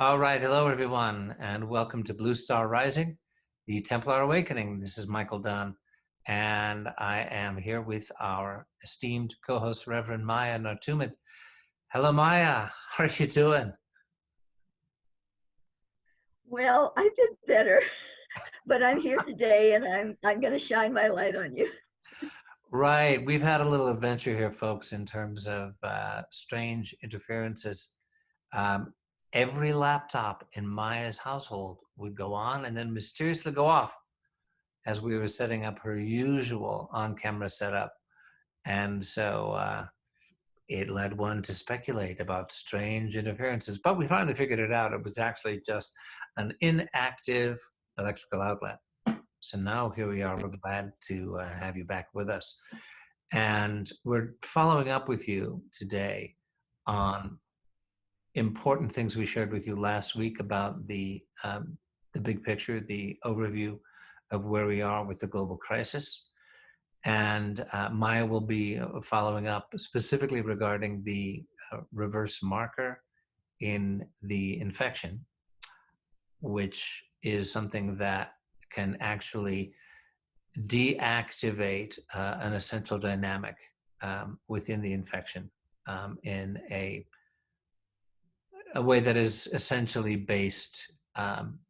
All right, hello everyone, and welcome to Blue Star Rising, the Templar Awakening. This is Michael Dunn, and I am here with our esteemed co-host, Reverend Maia Nartoomid. Hello, Maia. How are you doing? Well, I've been better, but I'm here today and I'm going to shine my light on you. Right, we've had a little adventure here, folks, in terms of strange interferences. Um, every laptop in Maia's household would go on and then mysteriously go off as we were setting up her usual on-camera setup. And so it led one to speculate about strange interferences. But we finally figured it out. It was actually just an inactive electrical outlet. So now here we are. We're glad to have you back with us. And we're following up with you today on important things we shared with you last week about the big picture, the overview of where we are with the global crisis. And Maia will be following up specifically regarding the reverse marker in the infection, which is something that can actually deactivate an essential dynamic within the infection in a way that is essentially based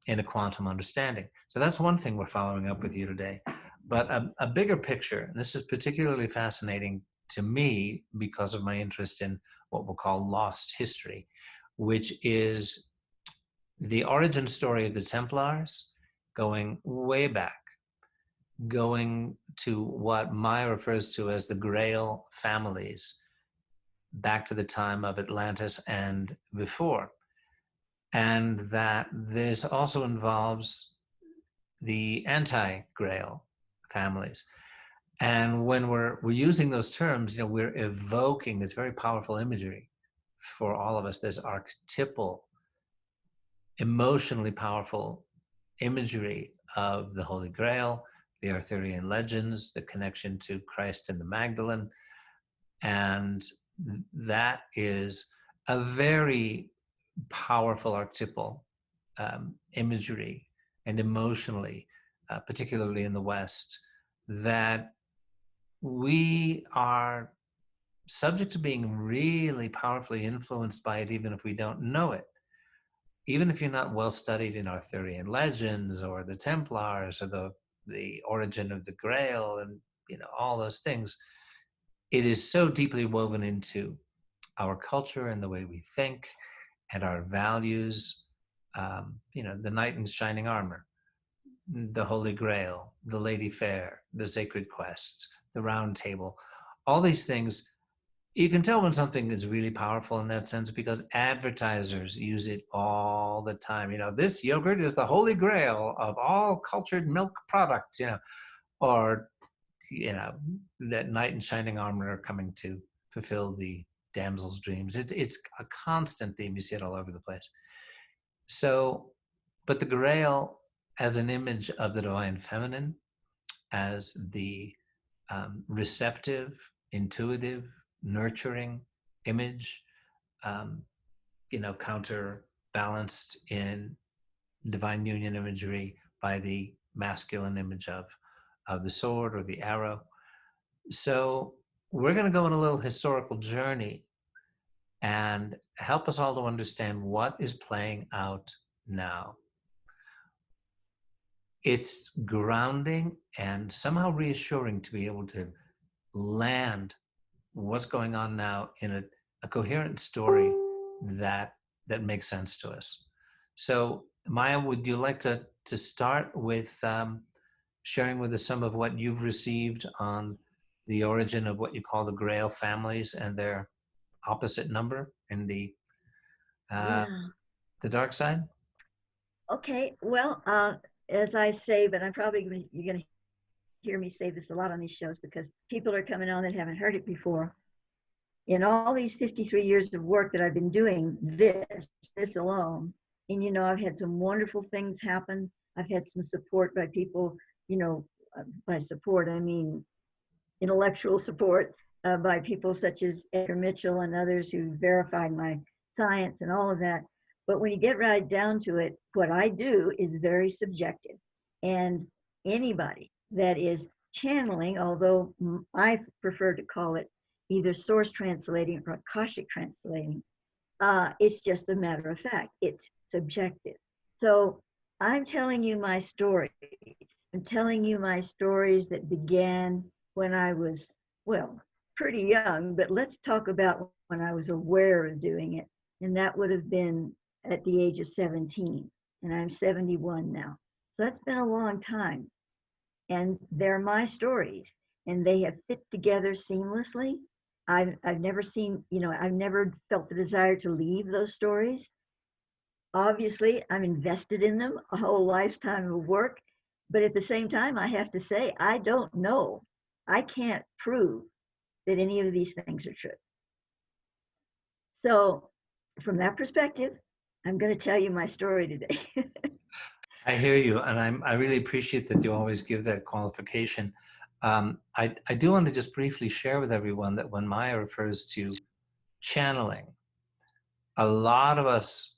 in a quantum understanding. So that's one thing we're following up with you today. But a bigger picture, and this is particularly fascinating to me because of my interest in what we'll call lost history, which is the origin story of the Templars going way back, going to what Maia refers to as the Grail Families, back to the time of Atlantis and before. And that this also involves the Anti-Grail families. And when we're using those terms, we're evoking this very powerful imagery for all of us, this archetypal, emotionally powerful imagery of the Holy Grail, the Arthurian legends, the connection to Christ and the Magdalene. And that is a very powerful archetypal imagery and emotionally, particularly in the West, that we are subject to being really powerfully influenced by it, even if we don't know it. Even if you're not well studied in Arthurian legends or the Templars or the origin of the Grail and all those things, it is so deeply woven into our culture and the way we think and our values. The knight in shining armor, the Holy Grail, the Lady Fair, the sacred quests, the round table, all these things. You can tell when something is really powerful in that sense because advertisers use it all the time. This yogurt is the Holy Grail of all cultured milk products, or, that knight in shining armor are coming to fulfill the damsel's dreams. It's a constant theme. You see it all over the place. So, but the Grail as an image of the divine feminine, as the receptive, intuitive, nurturing image, counterbalanced in divine union imagery by the masculine image of the sword or the arrow. So we're going to go on a little historical journey and help us all to understand what is playing out now. It's grounding and somehow reassuring to be able to land what's going on now in a coherent story that makes sense to us. So, Maia, would you like to start with sharing with us some of what you've received on the origin of what you call the Grail families and their opposite number in the Yeah. dark side? Okay. Well, as I say, but you're going to hear me say this a lot on these shows because people are coming on that haven't heard it before. In all these 53 years of work that I've been doing, this alone, and I've had some wonderful things happen. I've had some support by people, by support, I mean intellectual support by people such as Edgar Mitchell and others who verified my science and all of that. But when you get right down to it, what I do is very subjective. And anybody that is channeling, although I prefer to call it either source translating or Akashic translating, it's just a matter of fact. It's subjective. So I'm telling you my story. I'm telling you my stories that began when I was, well, pretty young, but let's talk about when I was aware of doing it. And that would have been at the age of 17. And I'm 71 now. So that's been a long time. And they're my stories. And they have fit together seamlessly. I've never seen, I've never felt the desire to leave those stories. Obviously, I'm invested in them, a whole lifetime of work. But at the same time, I have to say, I don't know. I can't prove that any of these things are true. So, from that perspective, I'm going to tell you my story today. I hear you, and I really appreciate that you always give that qualification. I do want to just briefly share with everyone that when Maia refers to channeling, a lot of us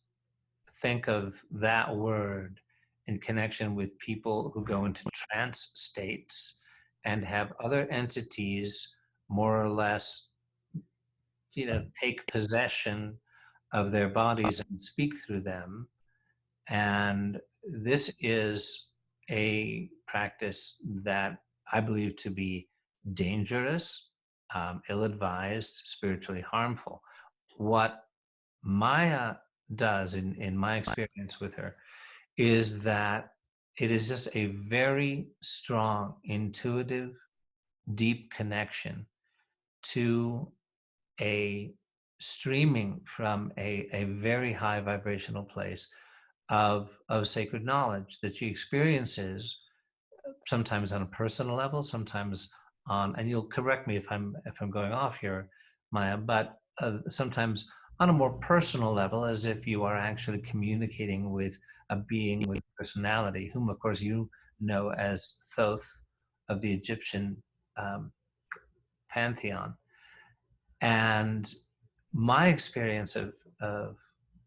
think of that word in connection with people who go into trance states and have other entities more or less, take possession of their bodies and speak through them. And this is a practice that I believe to be dangerous, ill-advised, spiritually harmful. What Maia does, in my experience with her, is that it is just a very strong, intuitive, deep connection to a streaming from a very high vibrational place of sacred knowledge that she experiences, sometimes on a personal level, sometimes on, and you'll correct me if I'm going off here, Maia, but sometimes on a more personal level, as if you are actually communicating with a being with personality, whom of course you know as Thoth of the Egyptian pantheon. And my experience of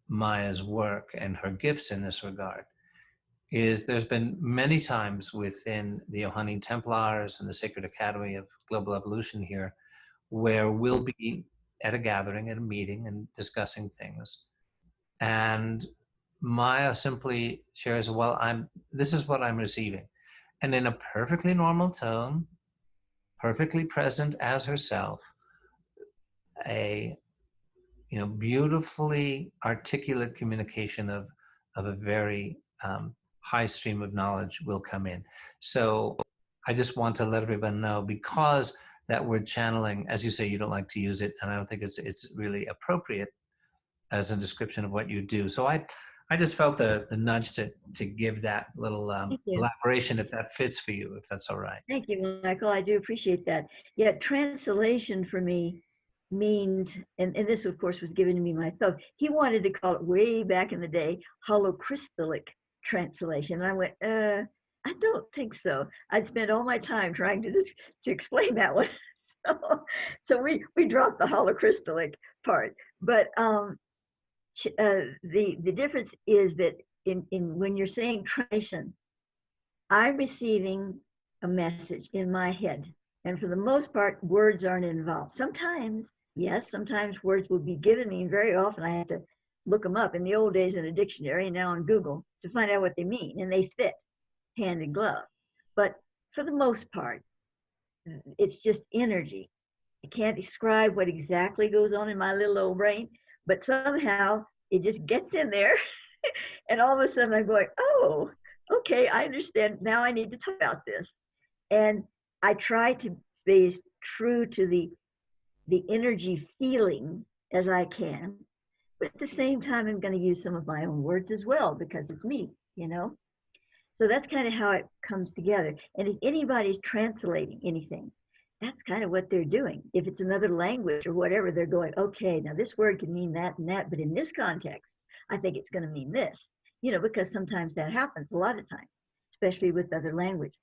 Maia's work and her gifts in this regard is there's been many times within the Ohanian Templars and the Sacred Academy of Global Evolution here where we'll be at a gathering, at a meeting, and discussing things. And Maia simply shares, well, this is what I'm receiving. And in a perfectly normal tone, perfectly present as herself, a beautifully articulate communication of a very high stream of knowledge will come in. So I just want to let everyone know, because that word channeling, as you say, you don't like to use it, and I don't think it's really appropriate as a description of what you do. So I just felt the nudge to give that little elaboration, if that fits for you, if that's all right. Thank you, Michael. I do appreciate that. Yeah, translation for me means, and this of course was given to me by Thoth. He wanted to call it way back in the day holocrystallic translation. And I went, I don't think so. I'd spent all my time trying to explain that one. So we dropped the holocrystallic part. But the difference is that in when you're saying translation, I'm receiving a message in my head. And for the most part, words aren't involved. Sometimes, yes, sometimes words will be given me, and very often I have to look them up in the old days in a dictionary and now on Google to find out what they mean, and they fit hand in glove. But for the most part, it's just energy. I can't describe what exactly goes on in my little old brain, but somehow it just gets in there. And all of a sudden I'm going, oh, okay, I understand. Now I need to talk about this. And I try to be as true to the energy feeling as I can. But at the same time, I'm going to use some of my own words as well, because it's me, So that's kind of how it comes together. And if anybody's translating anything, that's kind of what they're doing. If it's another language or whatever, they're going, okay, now this word can mean that and that, but in this context, I think it's going to mean this, because sometimes that happens a lot of times, especially with other language,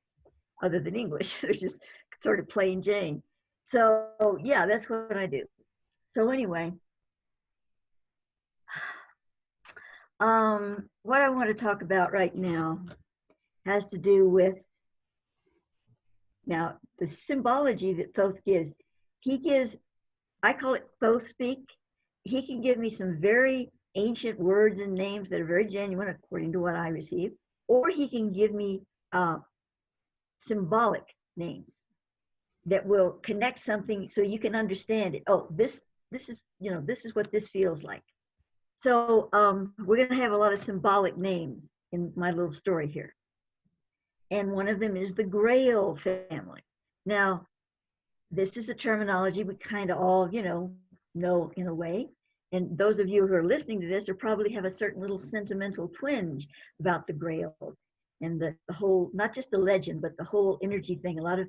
other than English. They're just sort of plain Jane. So yeah, that's what I do. So anyway, What I want to talk about right now has to do with now the symbology that Thoth gives. He gives, I call it Thoth speak. He can give me some very ancient words and names that are very genuine according to what I receive, or he can give me symbolic names that will connect something so you can understand it. Oh, this is, you know, this is what this feels like. So we're going to have a lot of symbolic names in my little story here. And one of them is the Grail family. Now, this is a terminology we kind of all, you know in a way. And those of you who are listening to this are probably have a certain little sentimental twinge about the Grail and the whole, not just the legend, but the whole energy thing. A lot of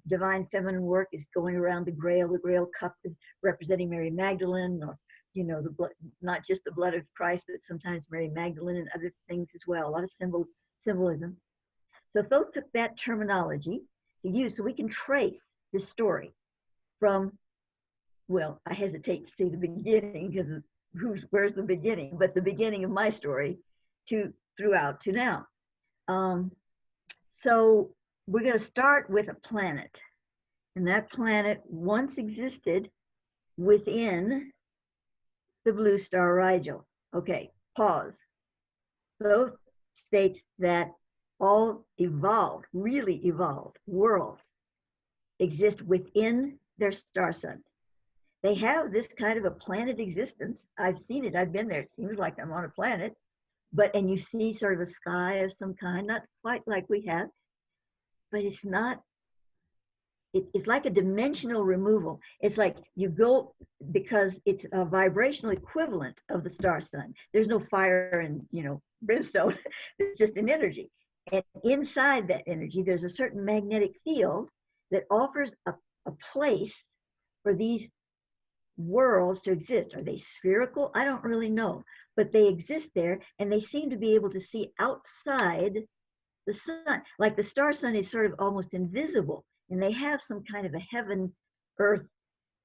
divine feminine work is going around the Grail. The Grail cup is representing Mary Magdalene, or, you know, the blood, not just the blood of Christ, but sometimes Mary Magdalene and other things as well. A lot of symbolism. So Thoth took that terminology to use so we can trace this story from, well, I hesitate to say the beginning because where's the beginning, but the beginning of my story to throughout to now. So we're going to start with a planet, and that planet once existed within the blue star Rigel. Okay, pause. Thoth states that all evolved, really evolved worlds exist within their star sun. They have this kind of a planet existence. I've seen it. I've been there. It seems like I'm on a planet, and you see sort of a sky of some kind, not quite like we have, but it's not. It's like a dimensional removal. It's like you go, because it's a vibrational equivalent of the star sun. There's no fire and, you know, brimstone. It's just an energy. And inside that energy, there's a certain magnetic field that offers a place for these worlds to exist. Are they spherical? I don't really know, but they exist there, and they seem to be able to see outside the sun. Like the star sun is sort of almost invisible, and they have some kind of a heaven earth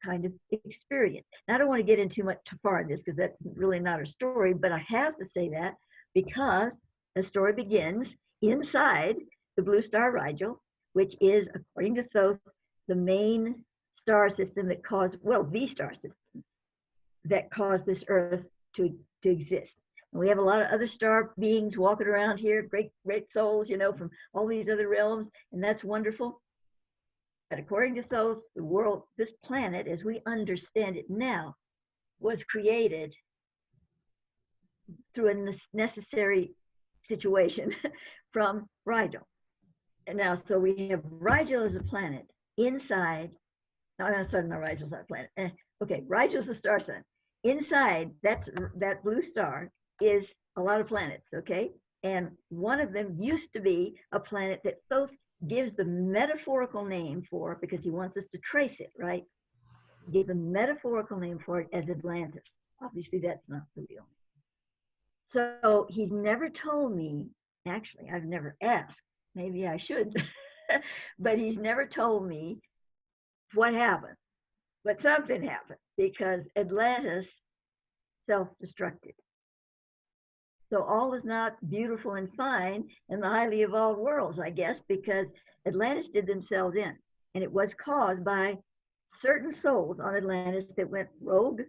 kind of experience. Now, I don't want to get into too far in this because that's really not a story, but I have to say that because the story begins inside the blue star Rigel, which is, according to Thoth, the main star system that caused, well, the star system that caused this earth to exist. And we have a lot of other star beings walking around here, great souls, you know, from all these other realms, and that's wonderful. But according to Thoth, the world, this planet, as we understand it now, was created through a necessary situation from Rigel. And now, so we have Rigel as a planet inside. No, sorry, no, Rigel's not a planet. Okay, Rigel's a star sun. Inside that blue star is a lot of planets, okay? And one of them used to be a planet that Thoth gives the metaphorical name for, because he wants us to trace it, right? He gives the metaphorical name for it as Atlantis. Obviously, that's not the real name. So he's never told me, actually, I've never asked, maybe I should, but he's never told me what happened. But something happened because Atlantis self-destructed. So all is not beautiful and fine in the highly evolved worlds, I guess, because Atlantis did themselves in. And it was caused by certain souls on Atlantis that went rogue,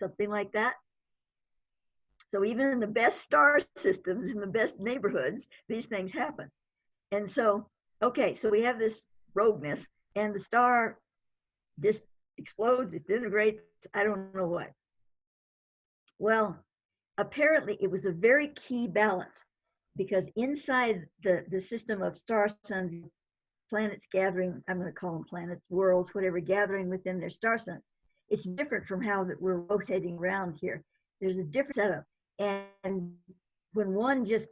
something like that. So even in the best star systems, in the best neighborhoods, these things happen. And so, okay, so we have this rogueness, and the star just explodes, it disintegrates, I don't know what. Well, apparently it was a very key balance, because inside the system of star suns, planets gathering, I'm going to call them planets, worlds, whatever, gathering within their star sun, it's different from how that we're rotating around here. There's a different setup. And when one just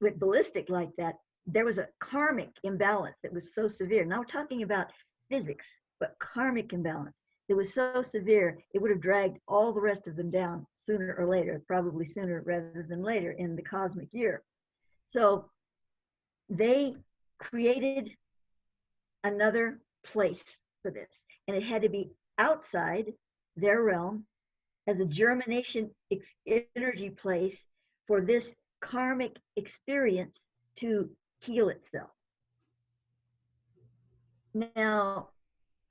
went ballistic like that, there was a karmic imbalance that was so severe. Now we're talking about physics, but karmic imbalance. It was so severe, it would have dragged all the rest of them down sooner or later, probably sooner rather than later in the cosmic year. So they created another place for this, and it had to be outside their realm as a germination energy place for this karmic experience to heal itself. Now,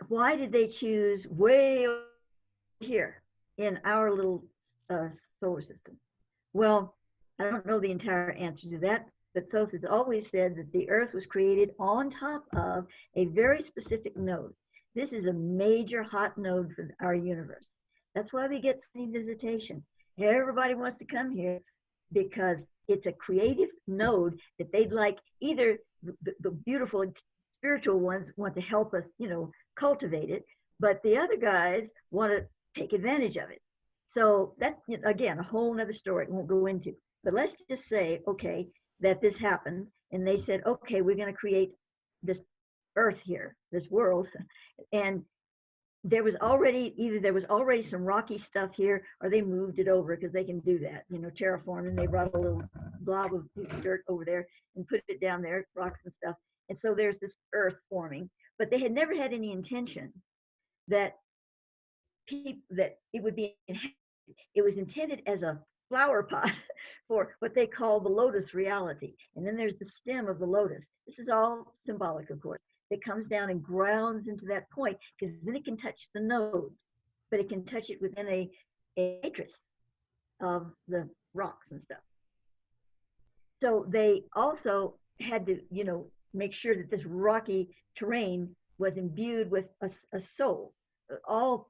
why did they choose way over here in our little solar system? Well, I don't know the entire answer to that, but Thoth has always said that the Earth was created on top of a very specific node. This is a major hot node for our universe. That's why we get so many visitations. Everybody wants to come here because it's a creative node that they'd like. Either the beautiful spiritual ones want to help us, cultivate it, but the other guys want to take advantage of it. So that's, again, a whole nother story I won't go into. But let's just say, okay, that this happened, and they said, okay, we're going to create this Earth here, this world, and there was already some rocky stuff here, or they moved it over because they can do that, terraform, and they brought a little blob of dirt over there and put it down there, rocks and stuff. And so there's this Earth forming, but they had never had any intention that it would be inhabited. It was intended as a flower pot for what they call the lotus reality. And then there's the stem of the lotus. This is all symbolic, of course. It comes down and grounds into that point, because then it can touch the node, but it can touch it within a matrix of the rocks and stuff. So they also had to, make sure that this rocky terrain was imbued with a soul. All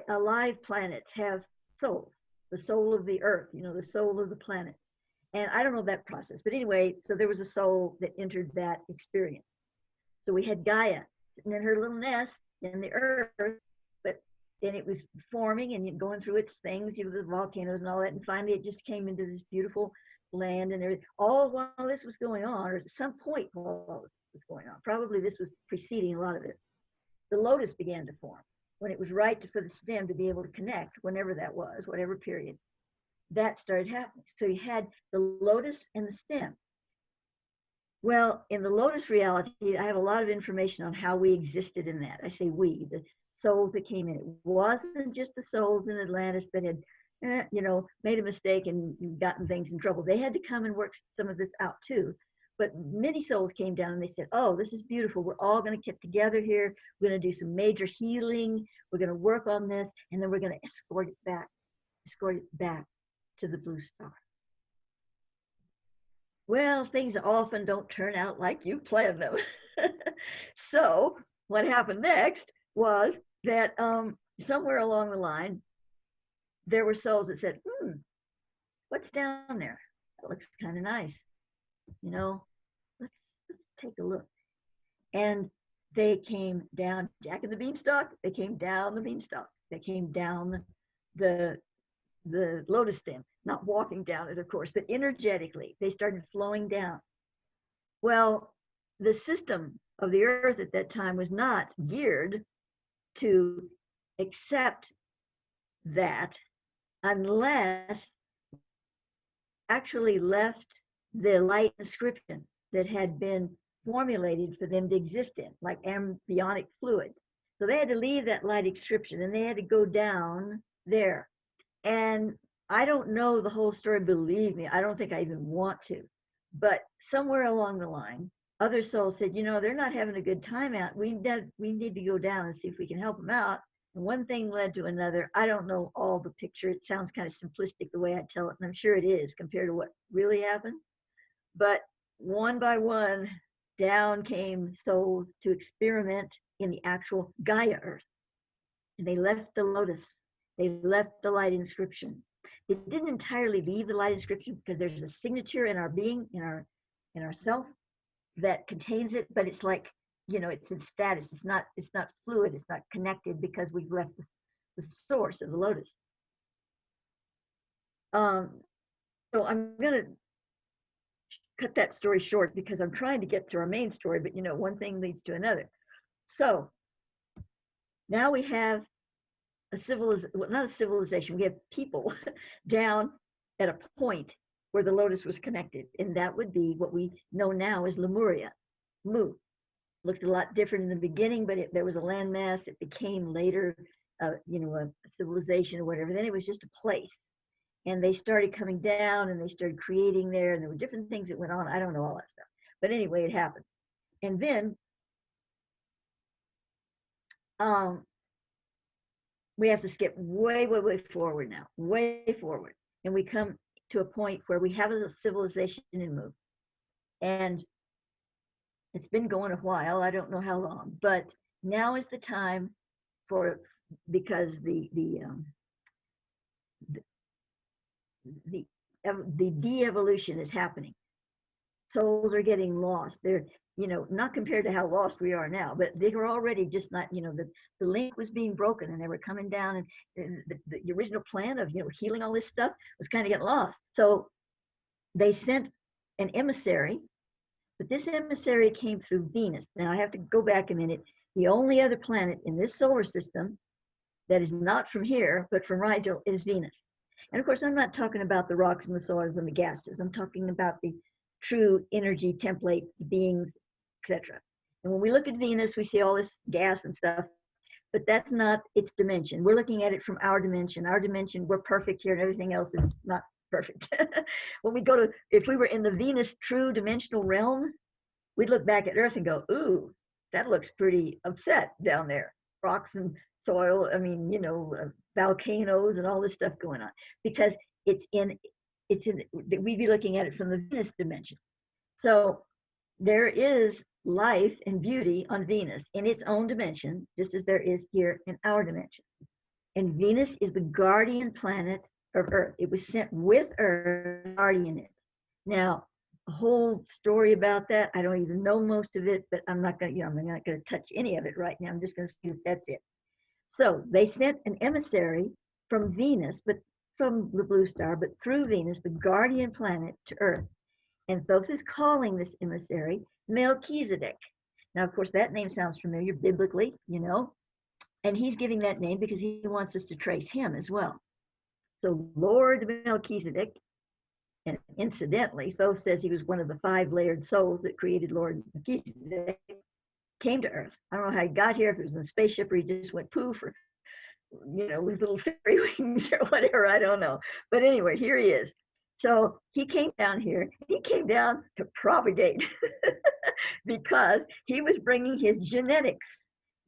alive planets have souls. The soul of the Earth, the soul of the planet. And I don't know that process, but anyway, so there was a soul that entered that experience. So we had Gaia sitting in her little nest in the Earth, and it was forming and going through its things, the volcanoes and all that, and finally it just came into this beautiful land and everything. All while this was going on, or at some point while all this was going on, probably this was preceding a lot of it, the lotus began to form. When it was right for the stem to be able to connect, whenever that was, whatever period, that started happening. So you had the lotus and the stem. Well, in the lotus reality, I have a lot of information on how we existed in that. I say we, the souls that came in. It wasn't just the souls in Atlantis that had, made a mistake and gotten things in trouble. They had to come and work some of this out too. But many souls came down and they said, oh, this is beautiful. We're all going to get together here. We're going to do some major healing. We're going to work on this. And then we're going to escort it back to the blue star. Well, things often don't turn out like you planned them. So what happened next was that somewhere along the line, there were souls that said, what's down there? That looks kind of nice. Let's take a look. And they came down, Jack and the Beanstalk, they came down the beanstalk. They came down the lotus stem, not walking down it, of course, but energetically, they started flowing down. Well, the system of the Earth at that time was not geared to accept that unless actually left the light inscription that had been formulated for them to exist in, like embryonic fluid. So they had to leave that light inscription and they had to go down there. And I don't know the whole story, believe me, I don't think I even want to. But somewhere along the line, other souls said, they're not having a good time out. We need to go down and see if we can help them out. And one thing led to another. I don't know all the picture. It sounds kind of simplistic the way I tell it, and I'm sure it is compared to what really happened. But one by one, down came souls to experiment in the actual Gaia Earth. And they left the lotus. They left the light inscription. They didn't entirely leave the light inscription because there's a signature in our being, in our self, that contains it, but it's like, it's in status. It's not fluid. It's not connected because we've left the source of the lotus. So I'm gonna cut that story short because I'm trying to get to our main story, but one thing leads to another. So now we have not a civilization, we have people down at a point where the lotus was connected, and that would be what we know now as Lemuria. Mu looked a lot different in the beginning, but there was a landmass. It became later, a civilization or whatever. Then it was just a place, and they started coming down and they started creating there, and there were different things that went on. I don't know all that stuff, but anyway, it happened. And then we have to skip way, way, way forward now, way forward, and we come to a point where we have a civilization in move, and it's been going a while. I don't know how long, but now is the time for, because the de-evolution is happening. Souls are getting lost. They're, not compared to how lost we are now, but they were already just not, the link was being broken, and they were coming down, and the original plan of, healing all this stuff was kind of getting lost. So they sent an emissary, but this emissary came through Venus. Now I have to go back a minute. The only other planet in this solar system that is not from here, but from Rigel, is Venus. And of course, I'm not talking about the rocks and the soils and the gases. I'm talking about the true energy template beings, etc. And when we look at Venus, we see all this gas and stuff, but that's not its dimension. We're looking at it from our dimension. Our dimension, we're perfect here, and everything else is not perfect. When we go to, if we were in the Venus true dimensional realm, we'd look back at Earth and go, ooh, that looks pretty upset down there. Rocks and soil, volcanoes and all this stuff going on, because we'd be looking at it from the Venus dimension. So there is life and beauty on Venus in its own dimension, just as there is here in our dimension. And Venus is the guardian planet of Earth. It was sent with Earth, guardian it. Now, a whole story about that, I don't even know most of it, but I'm not going to touch any of it right now. I'm just going to see if that's it. So they sent an emissary from Venus, but from the blue star, but through Venus, the guardian planet, to Earth. And Thoth is calling this emissary Melchizedek. Now, of course, that name sounds familiar biblically, and he's giving that name because he wants us to trace him as well. So Lord Melchizedek, and incidentally, Thoth says he was one of the 5 layered souls that created Lord Melchizedek, came to Earth. I don't know how he got here, if it was in a spaceship or he just went poof, or, with little fairy wings or whatever, I don't know. But anyway, here he is. So he came down here. He came down to propagate because he was bringing his genetics.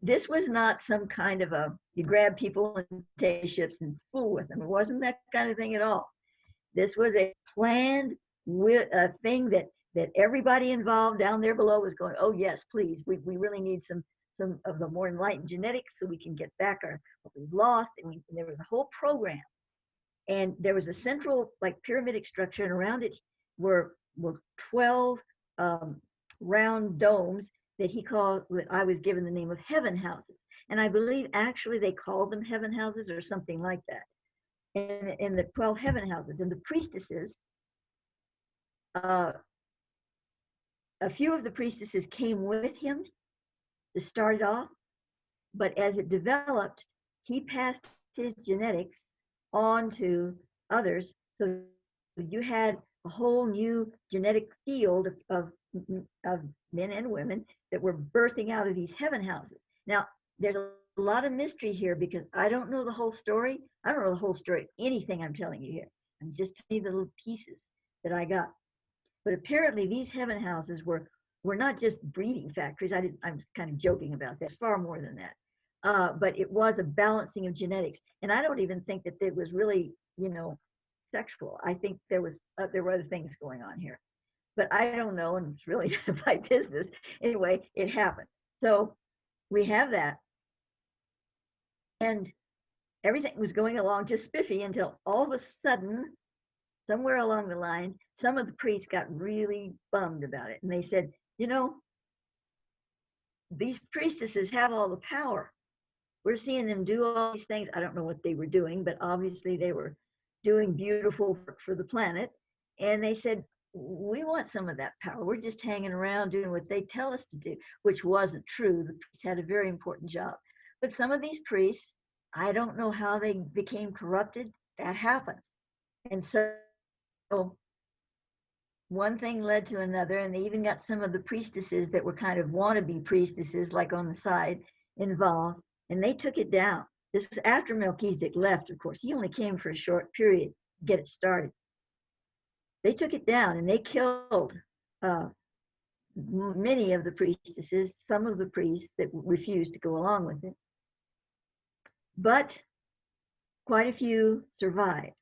This was not some kind of you grab people and take ships and fool with them. It wasn't that kind of thing at all. This was a planned thing that everybody involved down there below was going, oh yes, please, we really need some of the more enlightened genetics so we can get back what we've lost. And there was a whole program. And there was a central, pyramidic structure, and around it were 12 round domes that I was given the name of heaven houses. And I believe actually they called them heaven houses or something like that. And the 12 heaven houses, and the priestesses, a few of the priestesses came with him to start off, but as it developed, he passed his genetics on to others. So you had a whole new genetic field of men and women that were birthing out of these heaven houses. Now, there's a lot of mystery here because I don't know the whole story. I don't know the whole story of anything I'm telling you here. I'm just telling you the little pieces that I got. But apparently these heaven houses were not just breeding factories. I'm kind of joking about that. It's far more than that. But it was a balancing of genetics. And I don't even think that it was really, sexual. I think there were other things going on here. But I don't know, and it's really none of my business. Anyway, it happened. So we have that. And everything was going along just spiffy until all of a sudden, somewhere along the line, some of the priests got really bummed about it. And they said, these priestesses have all the power. We're seeing them do all these things. I don't know what they were doing, but obviously they were doing beautiful for the planet. And they said, we want some of that power. We're just hanging around doing what they tell us to do, which wasn't true. The priests had a very important job. But some of these priests, I don't know how they became corrupted. That happens. And so one thing led to another, and they even got some of the priestesses that were kind of wannabe priestesses, like on the side, involved, and they took it down. This was after Melchizedek left, of course. He only came for a short period. get it started. They took it down and they killed uh, many of the priestesses, some of the priests that refused to go along with it. But quite a few survived.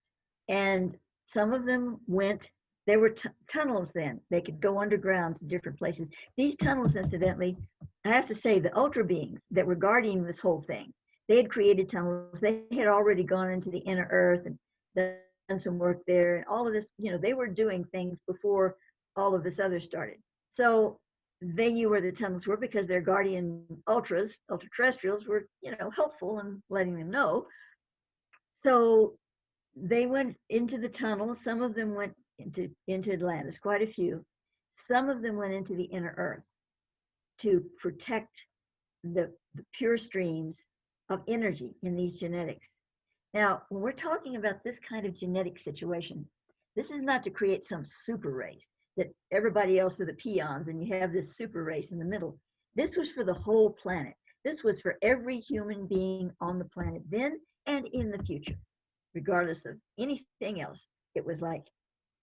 And some of them went, there were tunnels then. They could go underground to different places. These tunnels, incidentally, I have to say, the ultra beings that were guarding this whole thing, they had created tunnels. They had already gone into the inner earth and done some work there. And all of this, they were doing things before all of this other started. So they knew where the tunnels were because their guardian ultra-terrestrials were, helpful in letting them know. So they went into the tunnel. Some of them went into Atlantis, quite a few. Some of them went into the inner earth to protect the pure streams of energy in these genetics. Now, when we're talking about this kind of genetic situation, this is not to create some super race that everybody else are the peons and you have this super race in the middle. This was for the whole planet. This was for every human being on the planet then and in the future, regardless of anything else. It was like,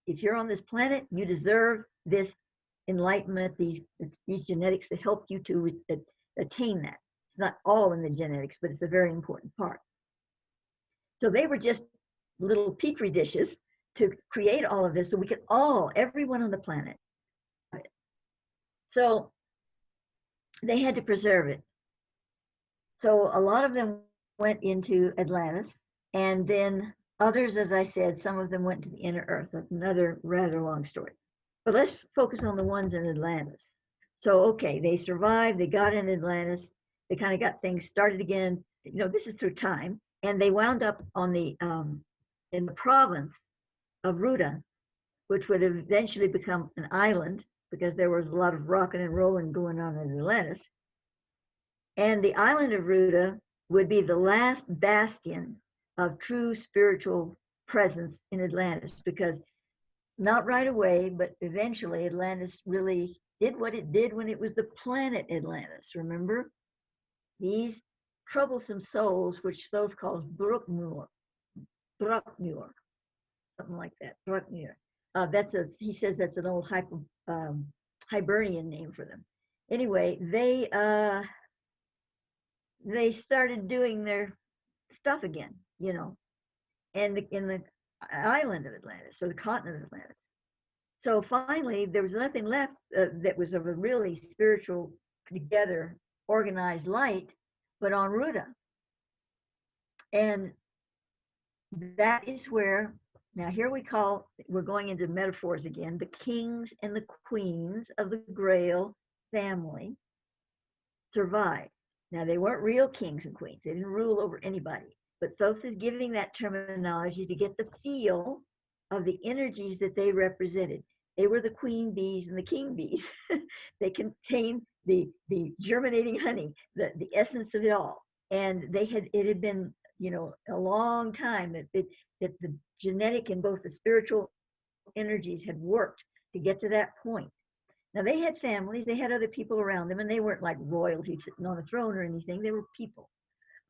if you're on this planet, you deserve this enlightenment, these genetics that help you to attain that. It's not all in the genetics, but it's a very important part. So they were just little petri dishes to create all of this so we could everyone on the planet. So they had to preserve it. So a lot of them went into Atlantis, and then others, as I said, some of them went to the inner earth. That's another rather long story. But let's focus on the ones in Atlantis. So, okay, they survived, they got in Atlantis, they kind of got things started again. This is through time. And they wound up on in the province of Ruta, which would eventually become an island because there was a lot of rocking and rolling going on in Atlantis. And the island of Ruta would be the last bastion of true spiritual presence in Atlantis, because not right away, but eventually Atlantis really did what it did when it was the planet Atlantis. Remember? These troublesome souls, which Thoth calls Brukmur, something like that, Brukmur. He says that's an old Hibernian name for them. Anyway, they started doing their stuff again, and in the island of Atlantis, or the continent of Atlantis. So finally, there was nothing left that was of a really spiritual, together, organized light, but on Ruta. And that is where, now here we're going into metaphors again, the kings and the queens of the Grail family survived. Now, they weren't real kings and queens. They didn't rule over anybody. But Thoth is giving that terminology to get the feel of the energies that they represented. They were the queen bees and the king bees. They contained the germinating honey, the essence of it all. And it had been, a long time that the genetic and both the spiritual energies had worked to get to that point. Now, they had families, they had other people around them, and they weren't like royalty sitting on a throne or anything. They were people.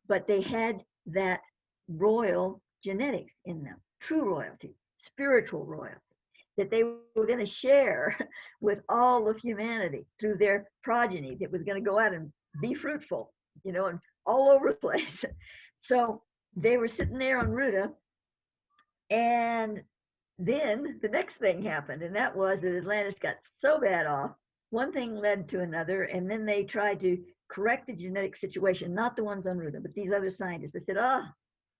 But they had that royal genetics in them, true royalty, spiritual royalty, that they were going to share with all of humanity through their progeny that was going to go out and be fruitful, and all over the place. So they were sitting there on Ruta, and then the next thing happened, and that was that Atlantis got so bad off. One thing led to another, and then they tried to correct the genetic situation, not the ones on Ruta, but these other scientists. They said,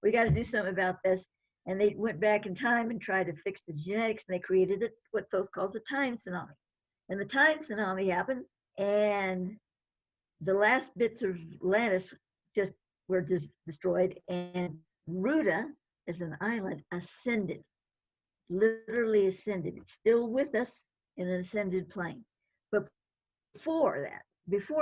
we got to do something about this. And they went back in time and tried to fix the genetics, and they created what Thoth calls a time tsunami. And the time tsunami happened, and the last bits of Atlantis just were destroyed, and Ruta, as an island, ascended, literally ascended. It's still with us in an ascended plane. But before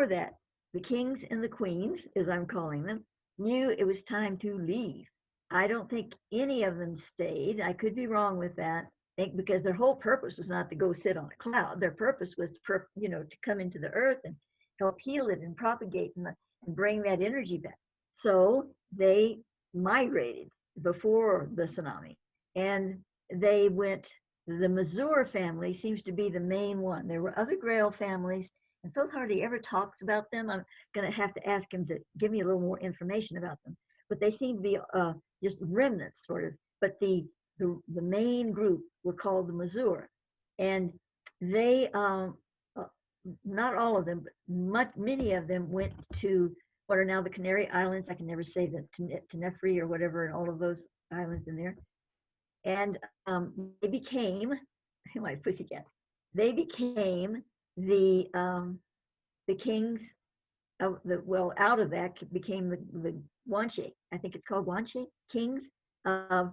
that, the kings and the queens, as I'm calling them, knew it was time to leave. I don't think any of them stayed. I could be wrong with that, because their whole purpose was not to go sit on a cloud. Their purpose was to come into the earth and help heal it and propagate and bring that energy back. So they migrated before the tsunami. and they went. The Mazur family seems to be the main one. There were other Grail families, and Phil hardly ever talks about them. I'm going to have to ask him to give me a little more information about them. But they seem to be just remnants, sort of. But the main group were called the Mazur, and they not all of them, but many of them went to what are now the Canary Islands. I can never say the Tenerife or whatever, and all of those islands in there. And they became my pussycat. They became the kings of the out of that became the Guanche. I think it's called Guanche kings of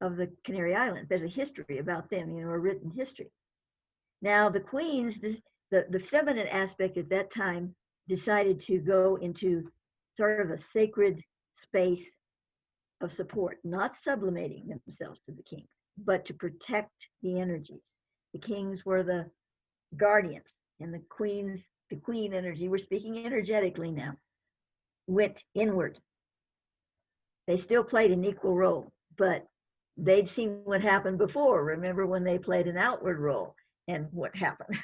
the Canary Islands. There's a history about them, a written history. Now the queens, the feminine aspect at that time decided to go into sort of a sacred space of support, not sublimating themselves to the kings, but to protect the energies. The kings were the guardians, and the queen energy, we're speaking energetically now, went inward. They still played an equal role, but they'd seen what happened before. Remember when they played an outward role and what happened?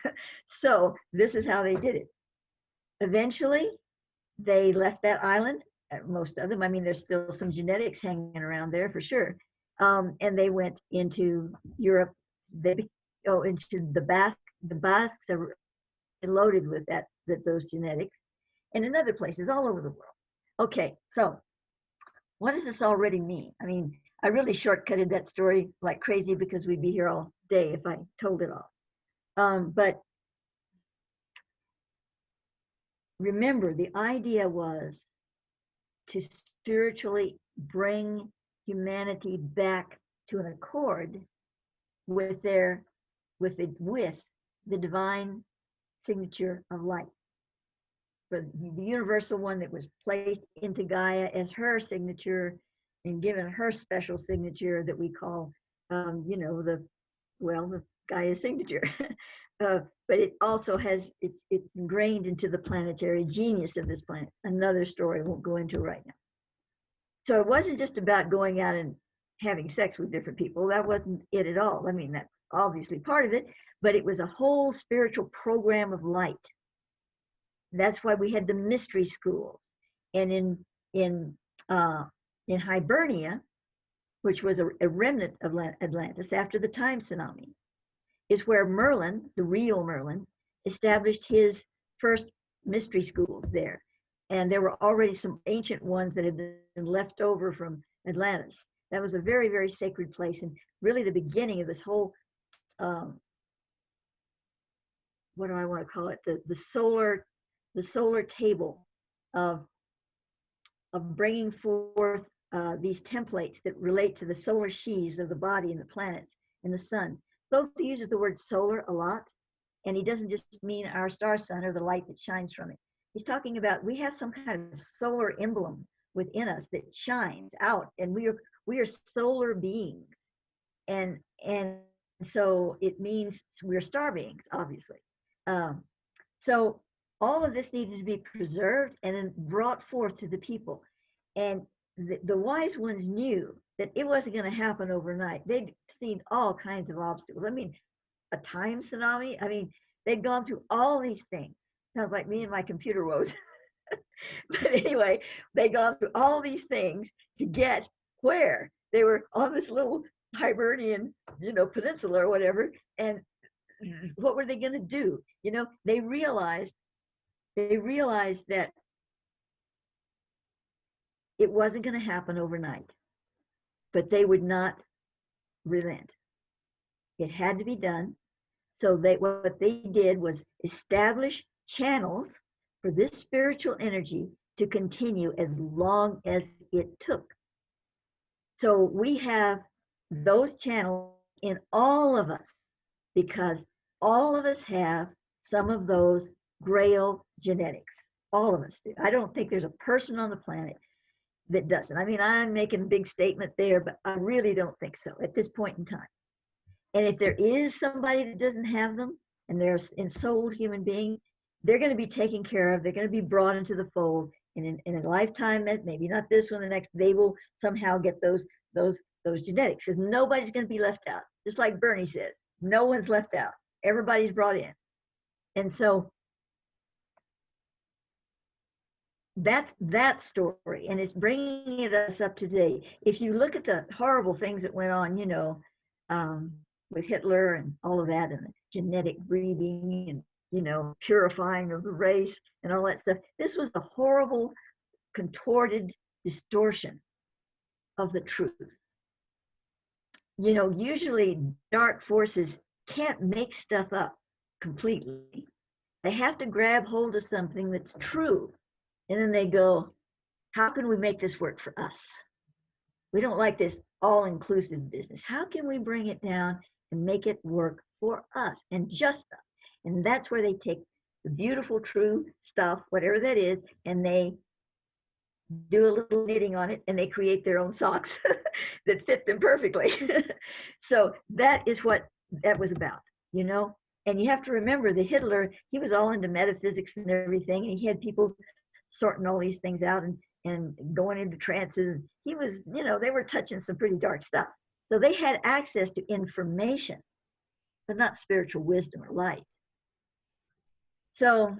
So this is how they did it. Eventually, they left that island. Most of them, I mean, there's still some genetics hanging around there for sure. And they went into Europe. They go into the Basque. The Basques are loaded with those genetics, and in other places all over the world. Okay, so what does this already mean? I mean, I really shortcutted that story like crazy because we'd be here all day if I told it all. But remember, the idea was to spiritually bring humanity back to an accord with the divine signature of light, for the universal one that was placed into Gaia as her signature and given her special signature that we call, the Gaia signature. But it also has, it's ingrained into the planetary genius of this planet. Another story I won't go into right now. So it wasn't just about going out and having sex with different people. That wasn't it at all. I mean, that's obviously part of it, but it was a whole spiritual program of light. That's why we had the mystery schools. And in Hibernia, which was a remnant of Atlantis after the time tsunami, is where Merlin, the real Merlin, established his first mystery schools there. And there were already some ancient ones that had been left over from Atlantis. That was a very, very sacred place, and really the beginning of this whole, what do I want to call it? The solar table of bringing forth these templates that relate to the solar sheaths of the body and the planets and the sun. Thoth uses the word solar a lot, and he doesn't just mean our star sun or the light that shines from it. He's talking about we have some kind of solar emblem within us that shines out, and we are solar beings, and so it means we're star beings, obviously. So all of this needed to be preserved and then brought forth to the people, and the wise ones knew that it wasn't going to happen overnight. They'd seen all kinds of obstacles. I mean, a time tsunami. I mean, they'd gone through all these things. Sounds like me and my computer woes. But anyway, they'd gone through all these things to get where they were on this little Hibernian, peninsula or whatever. And what were they going to do? They realized that it wasn't going to happen overnight, but they would not relent. It had to be done. So what they did was establish channels for this spiritual energy to continue as long as it took. So we have those channels in all of us, because all of us have some of those Grail genetics. All of us do. I don't think there's a person on the planet that doesn't. I mean, I'm making a big statement there, but I really don't think so at this point in time. And if there is somebody that doesn't have them, and they're an ensouled human being, they're going to be taken care of. They're going to be brought into the fold. And in a lifetime, maybe not this one, the next, they will somehow get those those genetics, because nobody's going to be left out. Just like Bernie said, no one's left out. Everybody's brought in. And so that's that story, and it's bringing us up to date. If you look at the horrible things that went on, with Hitler and all of that, and the genetic breeding and, purifying of the race and all that stuff, this was a horrible, contorted distortion of the truth. Usually dark forces can't make stuff up completely. They have to grab hold of something that's true. And then they go, how can we make this work for us? We don't like this all-inclusive business. How can we bring it down and make it work for us and just us? And that's where they take the beautiful, true stuff, whatever that is, and they do a little knitting on it, and they create their own socks that fit them perfectly. So that is what that was about, And you have to remember that Hitler, he was all into metaphysics and everything, and he had people sorting all these things out and going into trances. He was, they were touching some pretty dark stuff. So they had access to information, but not spiritual wisdom or light. So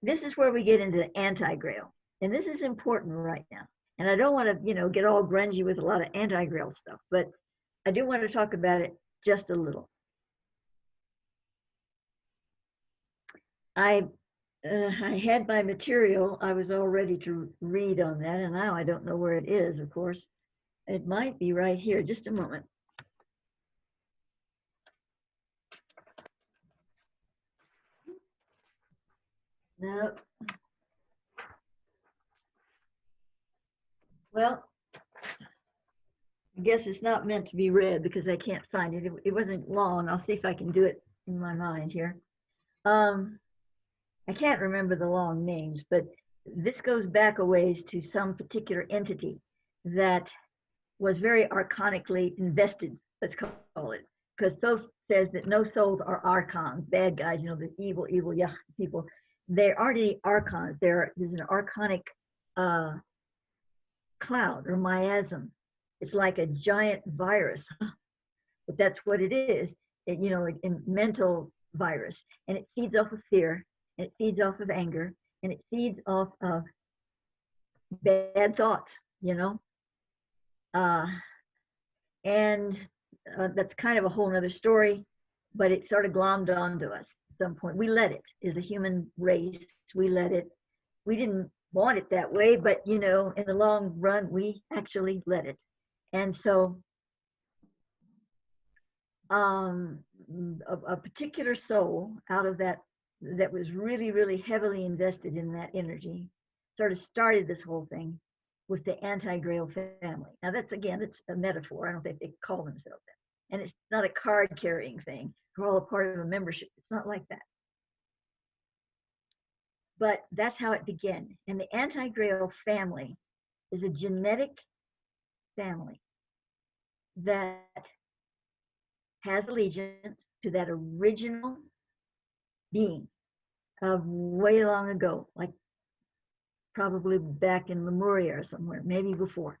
this is where we get into the Anti-Grail. And this is important right now. And I don't want to, get all grungy with a lot of Anti-Grail stuff, but I do want to talk about it just a little. I had my material. I was all ready to read on that, and now I don't know where it is, of course. It might be right here. Just a moment. No. Well, I guess it's not meant to be read because I can't find it. It wasn't long. I'll see if I can do it in my mind here. I can't remember the long names, but this goes back a ways to some particular entity that was very archonically invested, let's call it, because Thoth says that no souls are archons, bad guys, the evil people. There aren't any archons. There's an archonic cloud or miasm. It's like a giant virus, but that's what it is. A mental virus, and it feeds off of fear, and it feeds off of anger, and it feeds off of bad thoughts, and that's kind of a whole nother story, but it sort of glommed onto us at some point. We let it, as a human race, we let it. We didn't want it that way, but in the long run, we actually let it. And so a particular soul out of that was really, really heavily invested in that energy sort of started this whole thing with the Anti-Grail family. Now that's a metaphor. I don't think they call themselves that. And it's not a card carrying thing. We're all a part of a membership. It's not like that. But that's how it began. And the Anti-Grail family is a genetic family that has allegiance to that original being of way long ago, like probably back in Lemuria or somewhere, maybe before.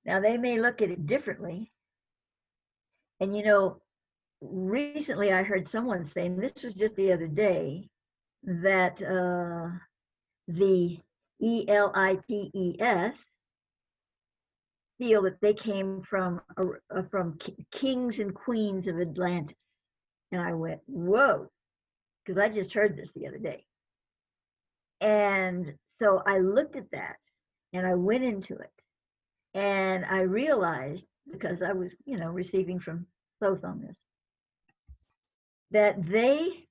Now they may look at it differently. And recently I heard someone saying, this was just the other day, that the ELITES feel that they came from kings and queens of Atlantis. And I went, whoa, because I just heard this the other day. And so I looked at that and I went into it. And I realized, because I was, receiving from both on this, that they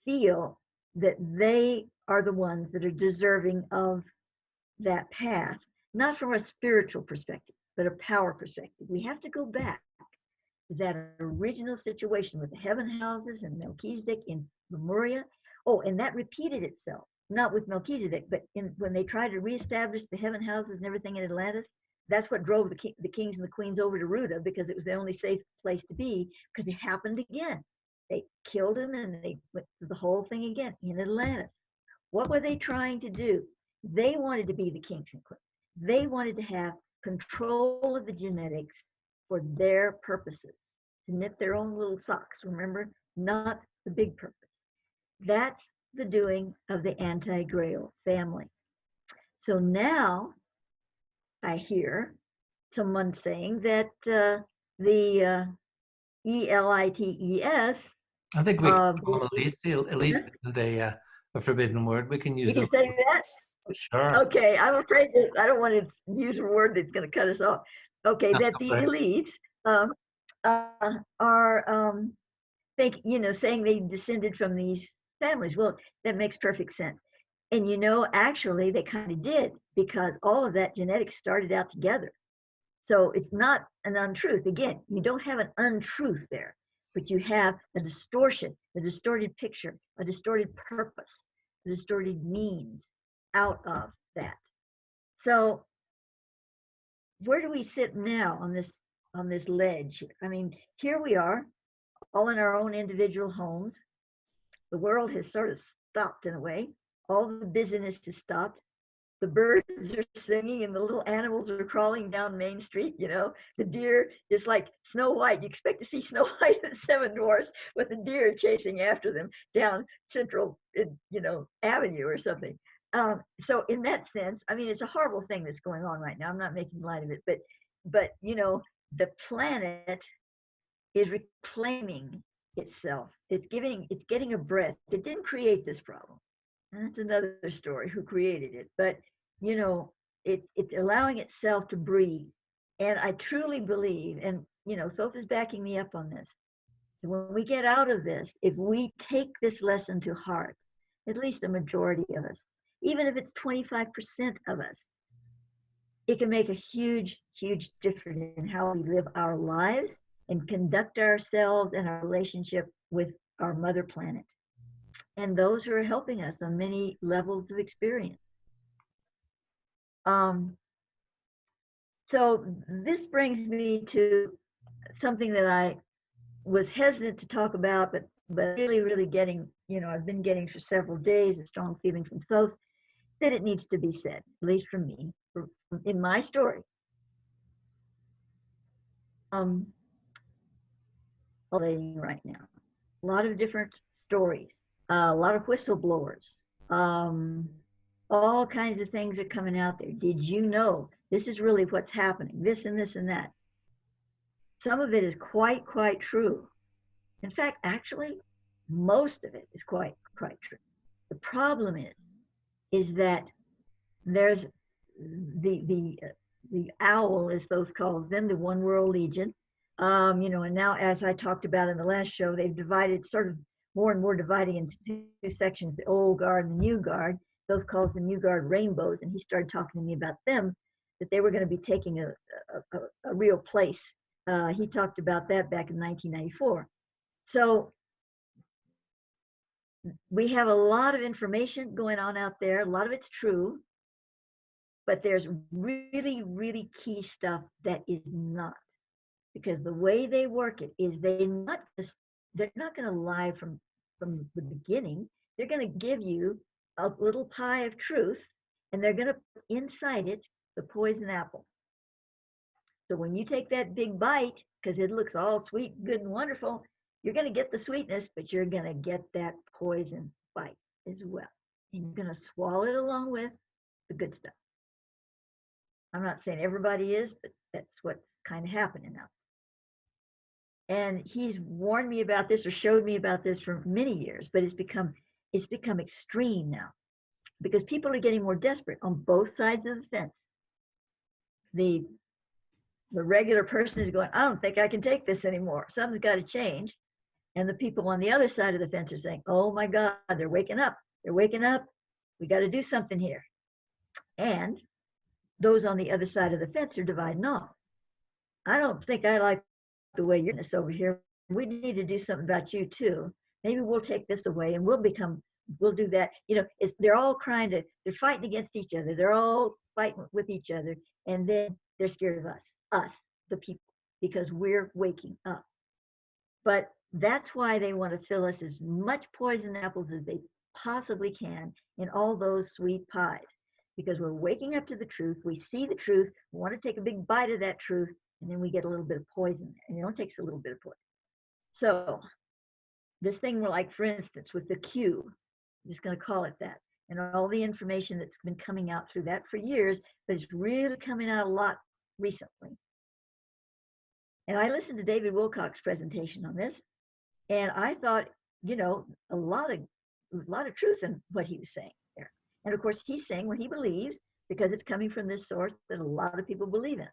feel that they are the ones that are deserving of that path, not from a spiritual perspective, but a power perspective. We have to go back to that original situation with the heaven houses and Melchizedek in Lemuria. Oh, and that repeated itself, not with Melchizedek, but when they tried to reestablish the heaven houses and everything in Atlantis. That's what drove the kings and the queens over to Ruta, because it was the only safe place to be, because it happened again. They killed him and they went through the whole thing again in Atlantis. What were they trying to do? They wanted to be the kings and queens. They wanted to have control of the genetics for their purposes, to knit their own little socks. Remember, not the big purpose. That's the doing of the Anti-Grail family. So now I hear someone saying that the ELITES. I think we can call them elites. Elite isn't a forbidden word. We can use You the can say that? Sure. Okay, I'm afraid that I don't want to use a word that's going to cut us off. Okay, No, that the elites are saying they descended from these families. Well, that makes perfect sense. And actually, they kind of did, because all of that genetics started out together. So it's not an untruth. Again, you don't have an untruth there, but you have a distortion, a distorted picture, a distorted purpose, a distorted means out of that. So where do we sit now on this ledge? I mean, here we are, all in our own individual homes. The world has sort of stopped in a way. All the busyness has stopped. The birds are singing and the little animals are crawling down Main Street. The deer is like Snow White. You expect to see Snow White and Seven Dwarfs with the deer chasing after them down Central, Avenue or something. So in that sense, I mean, it's a horrible thing that's going on right now. I'm not making light of it, but the planet is reclaiming itself. It's getting a breath. It didn't create this problem. And that's another story, who created it. But it's allowing itself to breathe. And I truly believe, and Thoth is backing me up on this, that when we get out of this, if we take this lesson to heart, at least a majority of us, even if it's 25% of us, it can make a huge, huge difference in how we live our lives and conduct ourselves and our relationship with our mother planet and those who are helping us on many levels of experience. So this brings me to something that I was hesitant to talk about, but really, really getting, I've been getting for several days a strong feeling from Thoth that it needs to be said, at least from me, in my story. Right now, a lot of different stories, a lot of whistleblowers, all kinds of things are coming out there. Did you know this is really what's happening? This and this and that. Some of it is quite true. In fact, actually, most of it is quite true. The problem is that there's the owl, as Thoth calls them, the One World Legion. And now, as I talked about in the last show, they've divided sort of more and more, dividing into two sections, the old guard and the new guard. Thoth calls the new guard rainbows, and he started talking to me about them, that they were going to be taking a real place. He talked about that back in 1994. So we have a lot of information going on out there. A lot of it's true, but there's really, really key stuff that is not. Because the way they work it is they're not going to lie from the beginning. They're going to give you a little pie of truth, and they're going to put inside it the poison apple. So when you take that big bite, because it looks all sweet, good, and wonderful, you're going to get the sweetness, but you're going to get that poison bite as well. And you're going to swallow it along with the good stuff. I'm not saying everybody is, but that's what's kind of happening now. And he's warned me about this, or showed me about this, for many years, but it's become extreme now, because people are getting more desperate on both sides of the fence. The regular person is going, I don't think I can take this anymore. Something's got to change. And the people on the other side of the fence are saying, oh my God, they're waking up. They're waking up. We got to do something here. And those on the other side of the fence are dividing off. I don't think I like the way you're this over here. We need to do something about you too. Maybe we'll take this away and we'll do that. They're all they're fighting against each other. They're all fighting with each other. And then they're scared of us, the people, because we're waking up. But that's why they want to fill us as much poison apples as they possibly can in all those sweet pies. because we're waking up to the truth. We see the truth. We want to take a big bite of that truth, and then we get a little bit of poison. And it only takes a little bit of poison. So this thing, like for instance, with the Q, I'm just going to call it that, and all the information that's been coming out through that for years, but it's really coming out a lot recently. And I listened to David Wilcox's presentation on this, and I thought, you know, a lot of truth in what he was saying there. And of course, he's saying what he believes because it's coming from this source that a lot of people believe in.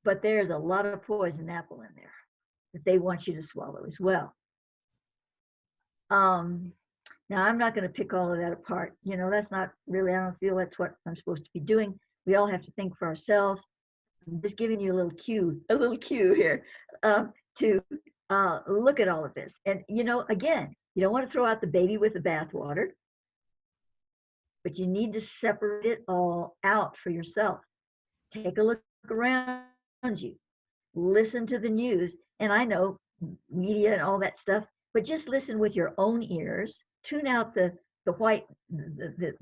But there's a lot of poison apple in there that they want you to swallow as well. Now, I'm not going to pick all of that apart. You know, that's not really, I don't feel that's what I'm supposed to be doing. We all have to think for ourselves. I'm just giving you a little cue here to look at all of this. And, you know, again, you don't want to throw out the baby with the bathwater, but you need to separate it all out for yourself. Take a look around you. Listen to the news. And I know media and all that stuff, but just listen with your own ears. Tune out the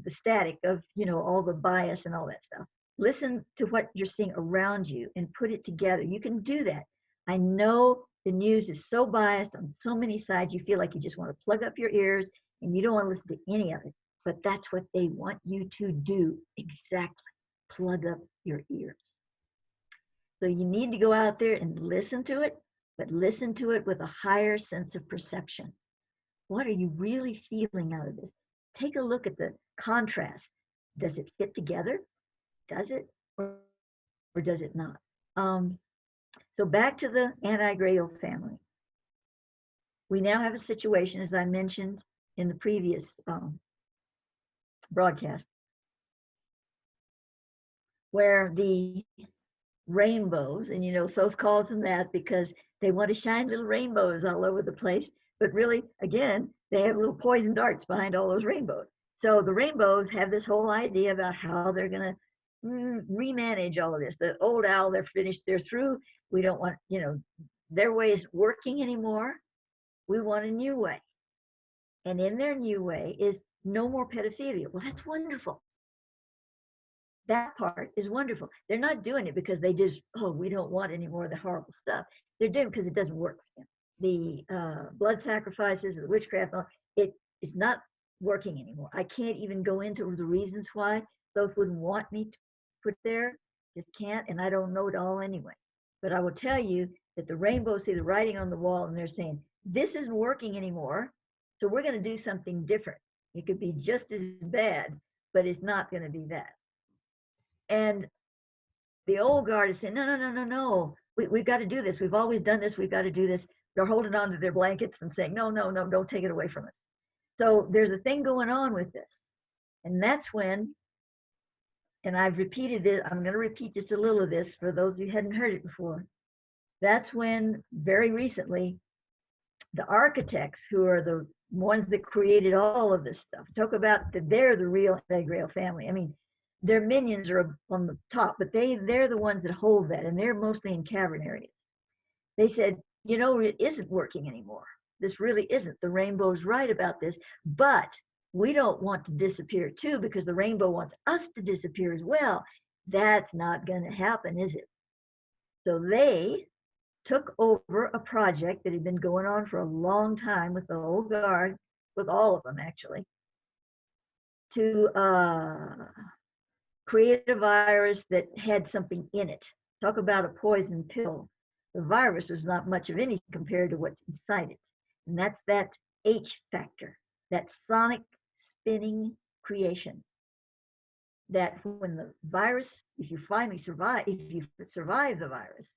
static of, you know, all the bias and all that stuff. Listen to what you're seeing around you and put it together. You can do that. I know the news is so biased on so many sides, you feel like you just want to plug up your ears and you don't want to listen to any of it. But that's what they want you to do. Exactly. Plug up your ears. So you need to go out there and listen to it, but listen to it with a higher sense of perception. What are you really feeling out of this? Take a look at the contrast. Does it fit together? Does it or does it not? So back to the Anti-Grail family. We now have a situation, as I mentioned in the previous broadcast, where the rainbows, and you know, Thoth calls them that because they want to shine little rainbows all over the place, but really, again, they have little poison darts behind all those rainbows. So the rainbows have this whole idea about how they're going to remanage all of this. The old owl, they're finished, they're through. We don't want, you know, their way isn't working anymore. We want a new way. And in their new way is no more pedophilia. Well, that's wonderful. That part is wonderful. They're not doing it because they just, oh, we don't want any more of the horrible stuff. They're doing it because it doesn't work for them. The blood sacrifices, the witchcraft, it is not working anymore. I can't even go into the reasons why. Both wouldn't want me to put there. Just can't, and I don't know it all anyway. But I will tell you that the rainbows see the writing on the wall, and they're saying, this isn't working anymore, so we're going to do something different. It could be just as bad, but it's not going to be that. And the old guard is saying, no. We've got to do this. We've always done this. We've got to do this. They're holding on to their blankets and saying, no, don't take it away from us. So there's a thing going on with this. And that's when, and I've repeated it, I'm going to repeat just a little of this for those who hadn't heard it before. That's when, very recently, the architects, who are the ones that created all of this stuff, talk about that they're the real Grail family. I mean, their minions are on the top, but they're the ones that hold that, and they're mostly in cavern areas. They said, you know, it isn't working anymore. This really isn't. The rainbow's right about this, but we don't want to disappear too, because the rainbow wants us to disappear as well. That's not going to happen, is it? So they took over a project that had been going on for a long time with the old guard, with all of them actually, to create a virus that had something in it. Talk about a poison pill. The virus is not much of any compared to what's inside it. And that's that H factor, that sonic spinning creation. That when the virus, if you finally survive, if you survive the virus,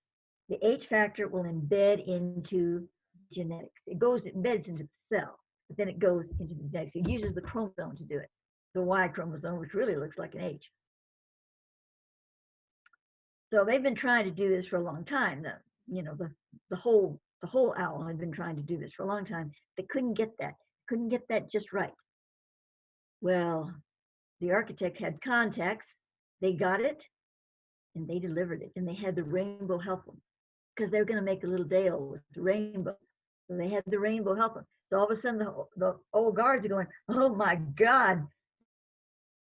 the H factor will embed into genetics. It embeds into the cell, but then it goes into the genetics. It uses the chromosome to do it. The Y chromosome, which really looks like an H. So they've been trying to do this for a long time. The whole owl had been trying to do this for a long time. They couldn't get that just right. Well, the architect had contacts. They got it, and they delivered it. And they had the rainbow help them, because they were going to make a little deal with the rainbow. So they had the rainbow help them. So all of a sudden, the old guards are going, oh my God,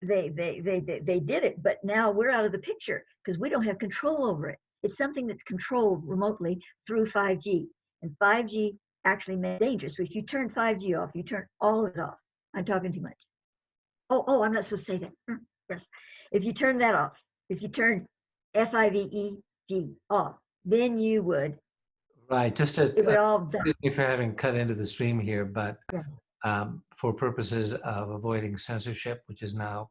they did it, but now we're out of the picture because we don't have control over it. It's something that's controlled remotely through 5G, and 5G actually makes it dangerous. So if you turn 5G off, you turn all of it off. I'm talking too much. Oh, I'm not supposed to say that. Yes. If you turn that off, if you turn FIVEG off, then you would. Right. Just It would all die. excuse me for having cut into the stream here, but Yeah. for purposes of avoiding censorship, which is now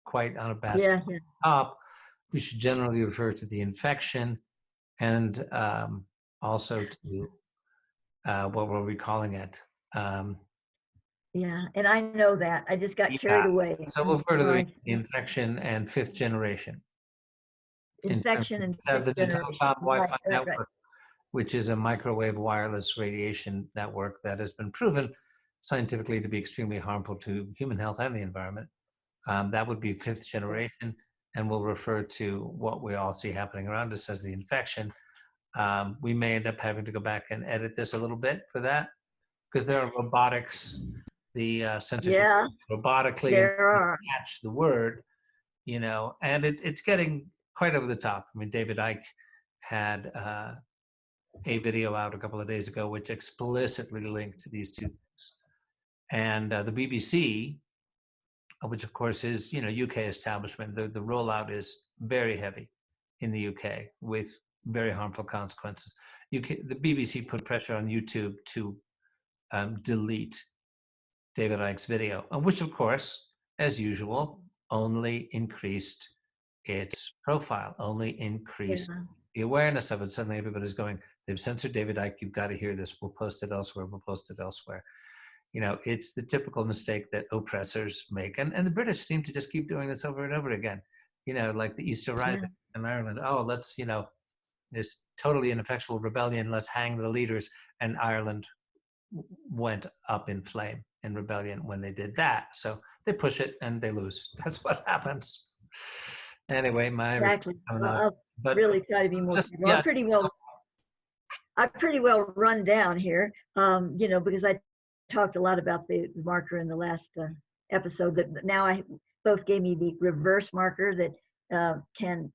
quite on a batch Yeah. top, we should generally refer to the infection and also to what were we calling it? Yeah, and I know that. I just got carried Yeah. away. So we'll refer to the infection and fifth generation. In terms Infection and of the fifth new generation. telecom Right, Wi-Fi right, right. network, which is a microwave wireless radiation network that has been proven scientifically to be extremely harmful to human health and the environment. That would be fifth generation, and we'll refer to what we all see happening around us as the infection. We may end up having to go back and edit this a little bit for that, because there are robotics, the sensors Yeah, robotically there are. catch the word, and it's getting quite over the top. I mean, David Icke had a video out a couple of days ago which explicitly linked these two things. And the BBC, which of course is, UK establishment, the rollout is very heavy in the UK with very harmful consequences. The BBC put pressure on YouTube to delete David Icke's video, which of course, as usual, only increased its profile, only increased the awareness of it. Suddenly everybody's going, they've censored David Icke, you've got to hear this, we'll post it elsewhere, we'll post it elsewhere. It's the typical mistake that oppressors make. And the British seem to just keep doing this over and over again. Like the Easter Rising in Ireland. Oh, let's, this totally ineffectual rebellion, let's hang the leaders. And Ireland went up in flame in rebellion when they did that. So they push it and they lose. That's what happens. Anyway, exactly. I'll really try to be more. I'm pretty well run down here, because I talked a lot about the marker in the last episode. That now I both gave me the reverse marker that can,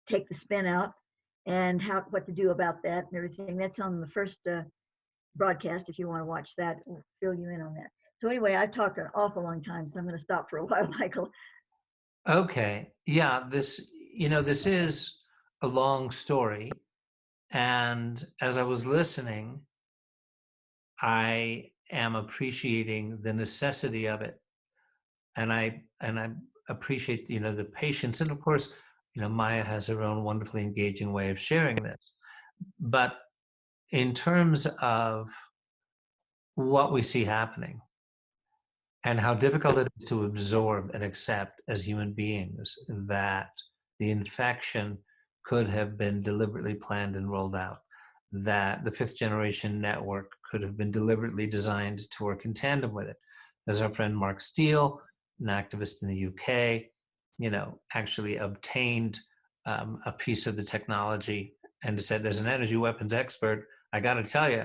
take the spin out, and what to do about that and everything. That's on the first broadcast. If you want to watch that, we'll fill you in on that. So anyway, I've talked an awful long time, so I'm going to stop for a while, Michael. Okay. Yeah, this is a long story. And as I was listening, I am appreciating the necessity of it. And I appreciate, the patience. And of course, Maia has her own wonderfully engaging way of sharing this. But in terms of what we see happening and how difficult it is to absorb and accept as human beings that the infection could have been deliberately planned and rolled out, that the fifth generation network could have been deliberately designed to work in tandem with it. As our friend Mark Steele, an activist in the UK, actually obtained a piece of the technology and said, as an energy weapons expert, I got to tell you,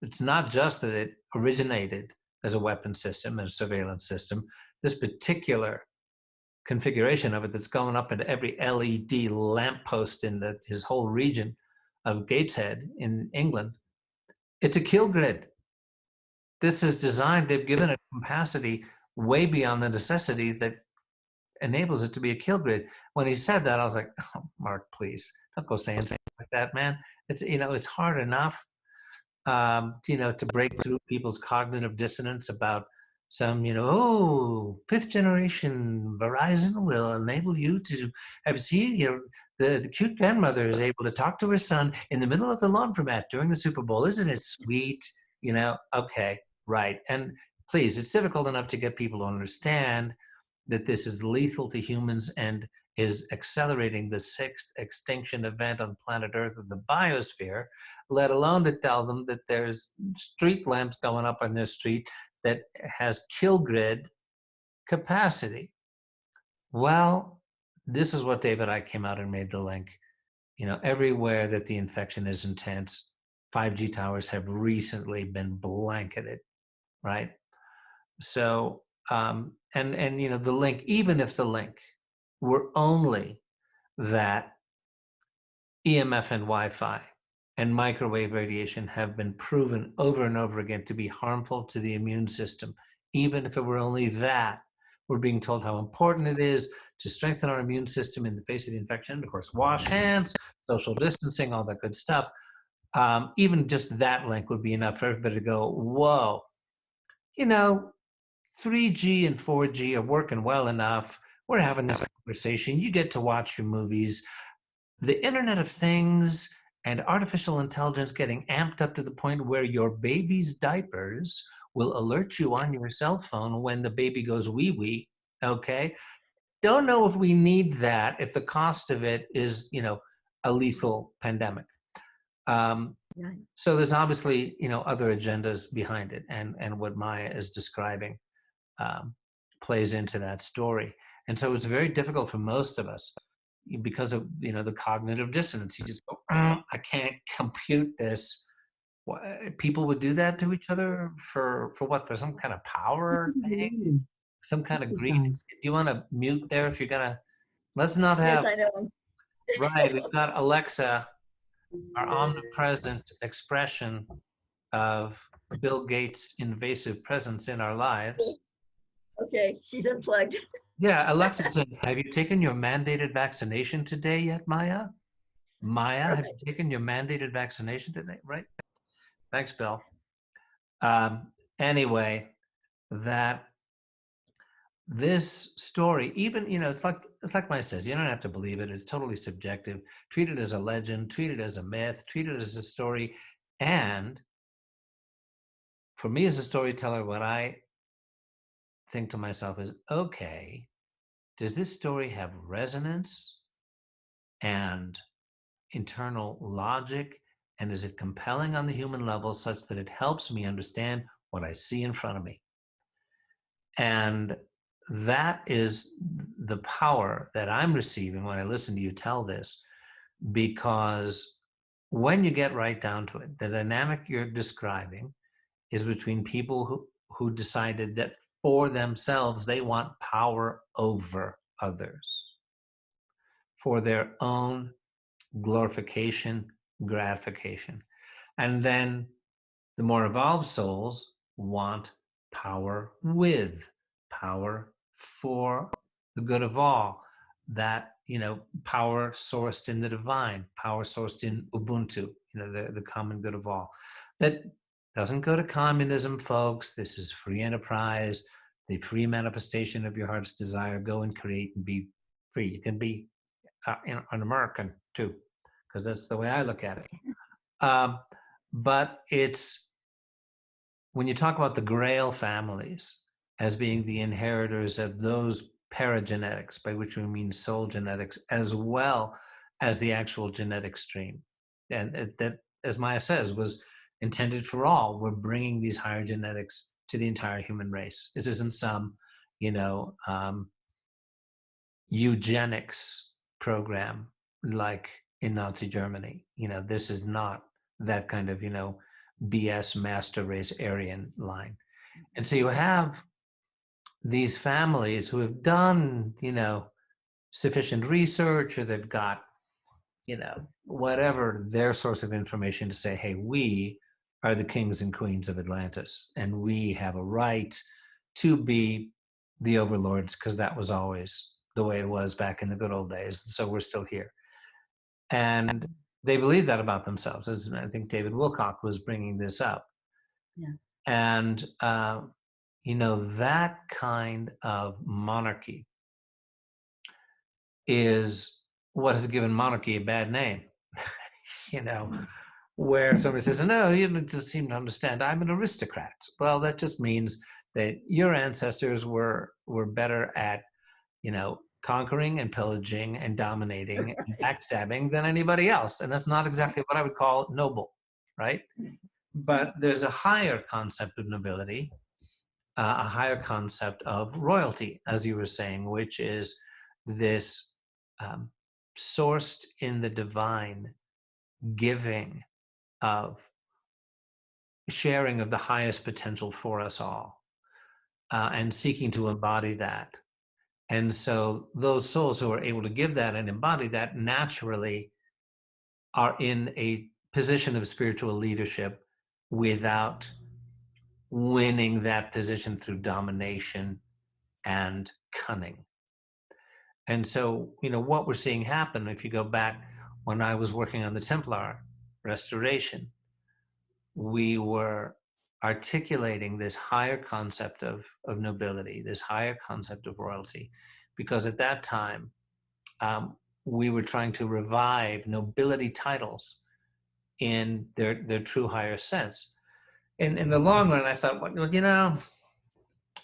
it's not just that it originated as a weapon system and a surveillance system. This particular configuration of it that's going up into every LED lamppost in his whole region of Gateshead in England, it's a kill grid. This is designed, they've given it capacity way beyond the necessity that enables it to be a kill grid. When he said that, I was like, oh, Mark, please, don't go saying something like that, man. It's, it's hard enough, to break through people's cognitive dissonance about some, fifth generation Verizon will enable you to the cute grandmother is able to talk to her son in the middle of the laundromat during the Super Bowl. Isn't it sweet? Okay, right. And please, it's difficult enough to get people to understand that this is lethal to humans and is accelerating the sixth extinction event on planet Earth of the biosphere, let alone to tell them that there's street lamps going up on their street that has kill grid capacity. Well, this is what David Icke came out and made the link. Everywhere that the infection is intense, 5G towers have recently been blanketed, right? So And you know, the link, even if the link were only that EMF and Wi-Fi and microwave radiation have been proven over and over again to be harmful to the immune system. Even if it were only that, we're being told how important it is to strengthen our immune system in the face of the infection. And of course, wash hands, social distancing, all that good stuff. Even just that link would be enough for everybody to go, whoa, you know, 3G and 4G are working well enough. We're having this conversation. You get to watch your movies. The Internet of Things and artificial intelligence getting amped up to the point where your baby's diapers will alert you on your cell phone when the baby goes wee wee. Okay. Don't know if we need that, if the cost of it is, you know, a lethal pandemic. Right. So there's obviously, you know, other agendas behind it, and what Maia is describing plays into that story. And so it's very difficult for most of us because of, you know, the cognitive dissonance. You just go, I can't compute this. People would do that to each other for what? For some kind of power thing, some kind of greed. You want to mute there if you're gonna. Let's not Yes, have. I know. Right, we've got Alexa, our omnipresent expression of Bill Gates' invasive presence in our lives. Okay, she's unplugged. Yeah, Alexa said, have you taken your mandated vaccination today yet, Maya? Maya, have Right. you taken your mandated vaccination today? Right? Thanks, Bill. Anyway, that this story, even, you know, it's like Maya says, you don't have to believe it. It's totally subjective. Treat it as a legend, treat it as a myth, treat it as a story. And for me as a storyteller, what I think to myself is, okay, does this story have resonance and internal logic? And is it compelling on the human level such that it helps me understand what I see in front of me? And that is the power that I'm receiving when I listen to you tell this, because when you get right down to it, the dynamic you're describing is between people who decided that for themselves they want power over others for their own glorification, gratification. And then the more evolved souls want power with, power for the good of all. That, you know, power sourced in the divine, power sourced in Ubuntu, you know, the common good of all. That doesn't go to communism, folks. This is free enterprise, the free manifestation of your heart's desire. Go and create and be free. You can be an American too, because that's the way I look at it. But it's when you talk about the Grail families as being the inheritors of those paragenetics, by which we mean soul genetics, as well as the actual genetic stream, and that, as Maya says, was intended for all. We're bringing these higher genetics to the entire human race. This isn't some, you know, eugenics program like in Nazi Germany. You know, this is not that kind of, you know, BS master race Aryan line. And so you have these families who have done, you know, sufficient research, or they've got, you know, whatever their source of information to say, hey, we are the kings and queens of Atlantis, and we have a right to be the overlords because that was always the way it was back in the good old days. So we're still here. And they believe that about themselves. As I think David Wilcock was bringing this up. Yeah. And, you know, that kind of monarchy is what has given monarchy a bad name. You know, where somebody says, no, you just seem to understand, I'm an aristocrat. Well, that just means that your ancestors were better at, you know, conquering and pillaging and dominating and backstabbing than anybody else. And that's not exactly what I would call noble, right? But there's a higher concept of nobility, a higher concept of royalty, as you were saying, which is this sourced in the divine giving of sharing of the highest potential for us all. and seeking to embody that. And so those souls who are able to give that and embody that naturally are in a position of spiritual leadership without winning that position through domination and cunning. And so, what we're seeing happen, if you go back when I was working on the Templar restoration, we were articulating this higher concept of nobility, this higher concept of royalty, because at that time, we were trying to revive nobility titles in their true higher sense. In the long run, I thought, well,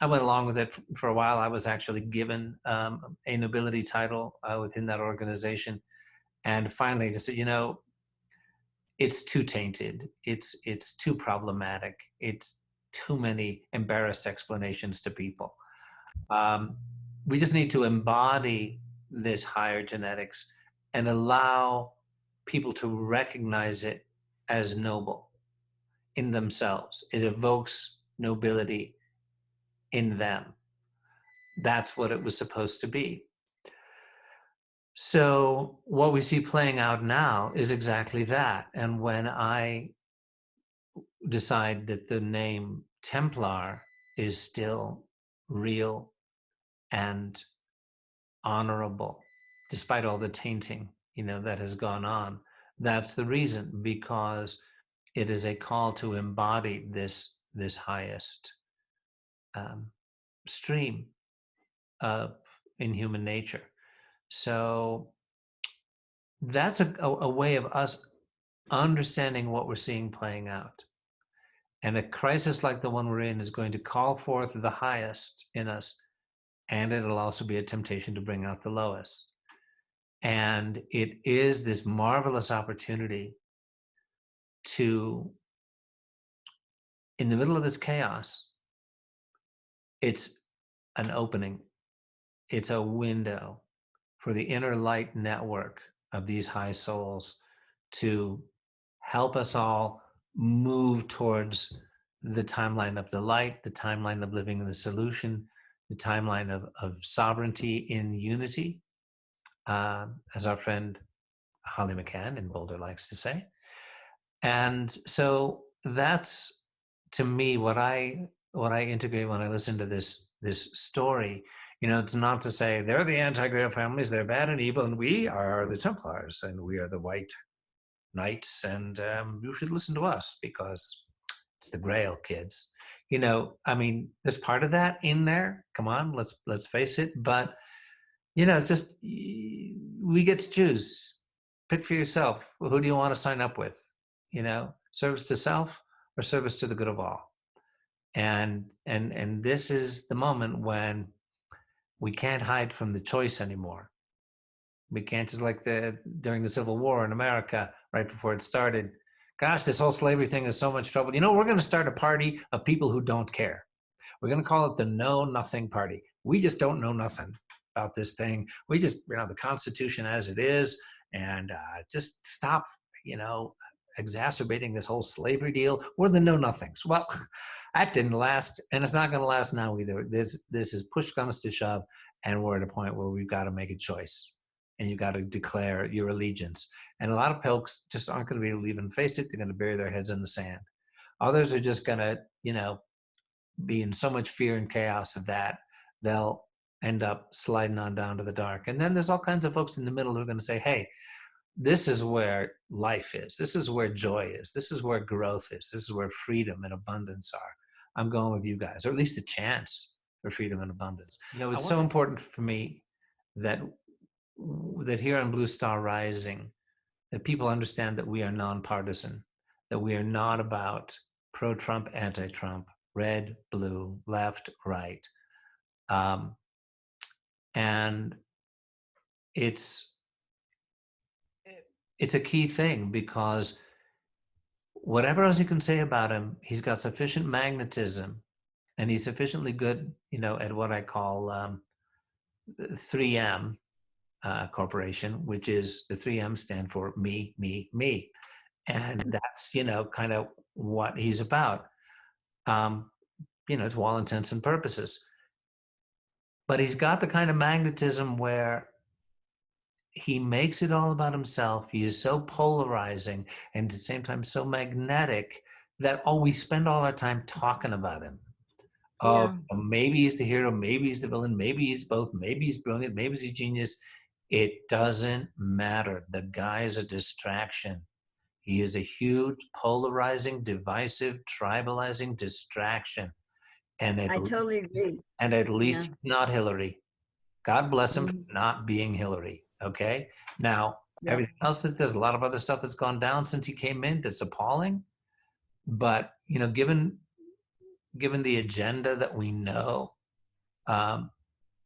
I went along with it for a while. I was actually given a nobility title within that organization. And finally, I just said, it's too tainted. It's too problematic. It's too many embarrassed explanations to people. We just need to embody this higher genetics and allow people to recognize it as noble in themselves. It evokes nobility in them. That's what it was supposed to be. So what we see playing out now is exactly that. And when I decide that the name Templar is still real and honorable, despite all the tainting, that has gone on, that's the reason, because it is a call to embody this highest stream in human nature. So that's a way of us understanding what we're seeing playing out. And a crisis like the one we're in is going to call forth the highest in us, and it'll also be a temptation to bring out the lowest. And it is this marvelous opportunity to, in the middle of this chaos, it's an opening, it's a window for the inner light network of these high souls to help us all move towards the timeline of the light, the timeline of living in the solution, the timeline of sovereignty in unity, as our friend Holly McCann in Boulder likes to say. And so that's, to me, what I integrate when I listen to this story. It's not to say they're the anti-Grail families, they're bad and evil, and we are the Templars, and we are the white knights, and you should listen to us because it's the Grail, kids. There's part of that in there. Come on, let's face it. But it's just, we get to choose. Pick for yourself. Who do you want to sign up with? Service to self or service to the good of all. And this is the moment when we can't hide from the choice anymore. We can't, just like during the Civil War in America, right before it started. Gosh, this whole slavery thing is so much trouble. We're going to start a party of people who don't care. We're going to call it the Know Nothing Party. We just don't know nothing about this thing. We just, the Constitution as it is, and just stop, exacerbating this whole slavery deal. We're the Know Nothings. Well, that didn't last, and it's not going to last now either. This is push comes to shove, and we're at a point where we've got to make a choice, and you've got to declare your allegiance. And a lot of folks just aren't going to be able to even face it. They're going to bury their heads in the sand. Others are just going to, be in so much fear and chaos of that they'll end up sliding on down to the dark. And then there's all kinds of folks in the middle who are going to say, hey, this is where life is. This is where joy is. This is where growth is. This is where freedom and abundance are. I'm going with you guys, or at least the chance for freedom and abundance. It's so important for me that here on Blue Star Rising, that people understand that we are nonpartisan, that we are not about pro-Trump, anti-Trump, red, blue, left, right. And it's a key thing, because whatever else you can say about him, he's got sufficient magnetism, and he's sufficiently good, at what I call 3M corporation, which is the 3M stand for me, me, me. And that's, kind of what he's about. to all intents and purposes. But he's got the kind of magnetism where he makes it all about himself. He is so polarizing and at the same time so magnetic that we spend all our time talking about him. Oh, Yeah. maybe he's the hero, maybe he's the villain, maybe he's both, maybe he's brilliant, maybe he's a genius. It doesn't matter. The guy is a distraction. He is a huge, polarizing, divisive, tribalizing distraction. And I totally agree. at Yeah. least he's not Hillary. God bless him for Mhm. not being Hillary. Okay. Now, Yeah. everything else, there's a lot of other stuff that's gone down since he came in that's appalling. But, given the agenda that we know, um,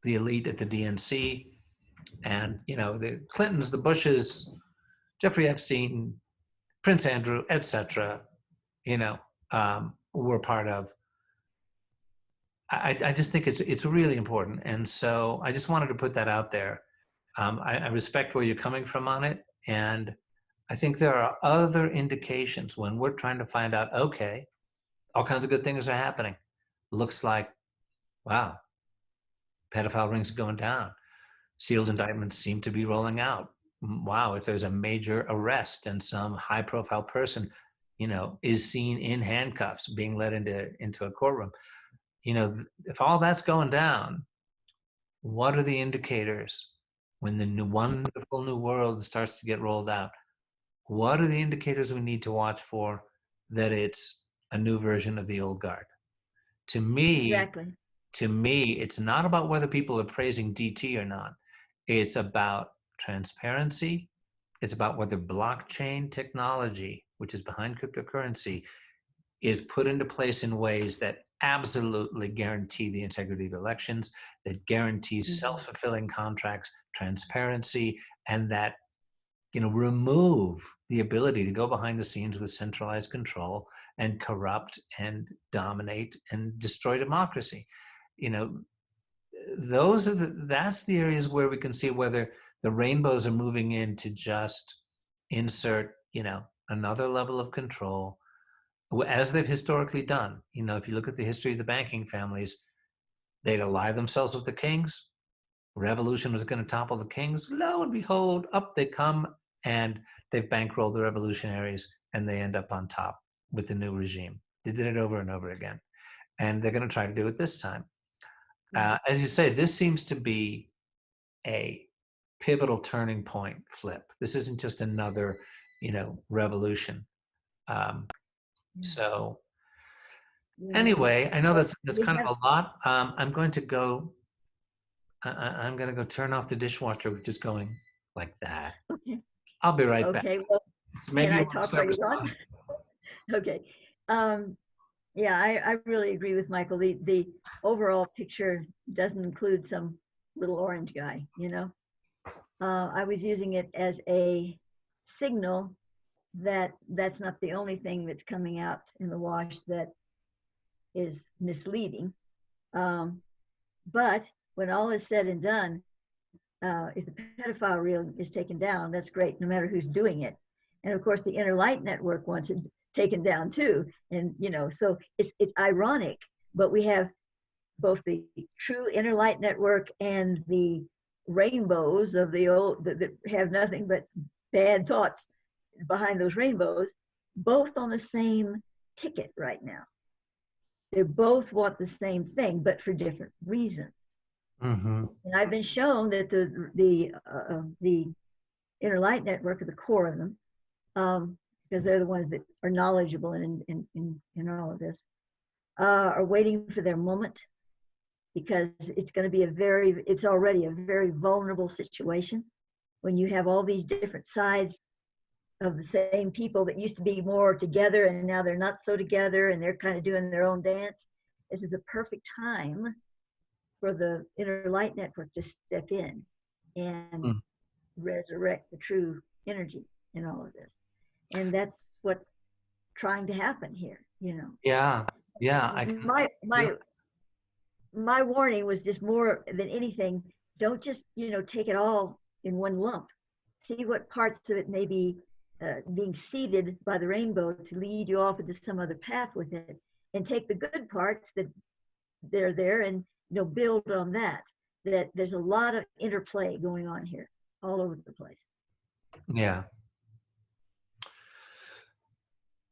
the elite at the DNC and, the Clintons, the Bushes, Jeffrey Epstein, Prince Andrew, etc., were part of. I just think it's really important. And so I just wanted to put that out there. I respect where you're coming from on it. And I think there are other indications when we're trying to find out, okay, all kinds of good things are happening. Looks like, wow, pedophile rings are going down. Sealed indictments seem to be rolling out. Wow, if there's a major arrest and some high profile person, is seen in handcuffs being led into a courtroom, if all that's going down, what are the indicators when the new wonderful new world starts to get rolled out? What are the indicators we need to watch for that it's a new version of the old guard? To me, Exactly. it's not about whether people are praising DT or not. It's about transparency. It's about whether blockchain technology, which is behind cryptocurrency, is put into place in ways that absolutely guarantee the integrity of elections, that guarantees Mhm. self-fulfilling contracts, transparency, and that remove the ability to go behind the scenes with centralized control and corrupt and dominate and destroy democracy. You know, that's the areas where we can see whether the rainbows are moving in to just insert, another level of control, as they've historically done. If you look at the history of the banking families, they'd ally themselves with the kings. Revolution was going to topple the kings. Lo and behold, up they come, and they've bankrolled the revolutionaries, and they end up on top with the new regime. They did it over and over again, and they're going to try to do it this time. Yeah. As you say, this seems to be a pivotal turning point flip. This isn't just another, revolution. Um, Yeah. so Yeah. anyway, I know Well, that's we kind have. of a lot. I'm going to go. I'm going to go turn off the dishwasher, which is going like that. Okay. I'll be right back. Okay. Well, So can maybe you I want to talk while start you're gone? responding. Okay. Um, yeah, I really agree with Michael. The overall picture doesn't include some little orange guy, I was using it as a signal that that's not the only thing that's coming out in the wash that is misleading. But when all is said and done, if the pedophile reel is taken down, that's great, no matter who's doing it. And of course, the inner light network wants it taken down too. And so it's ironic, but we have both the true inner light network and the rainbows of the old that have nothing but bad thoughts behind those rainbows, both on the same ticket right now. They both want the same thing, but for different reasons. Mm-hmm. And I've been shown that the inner light network are the core of them, because they're the ones that are knowledgeable in all of this, are waiting for their moment, because it's going to be it's already a very vulnerable situation when you have all these different sides of the same people that used to be more together and now they're not so together and they're kind of doing their own dance. This is a perfect time for the inner light network to step in and resurrect the true energy in all of this. And that's what's trying to happen here, Yeah, yeah. I can. My warning was just more than anything, don't just, take it all in one lump. See what parts of it may be being seeded by the rainbow to lead you off into some other path with it, and take the good parts that they're there, and build on that. That there's a lot of interplay going on here, all over the place. Yeah.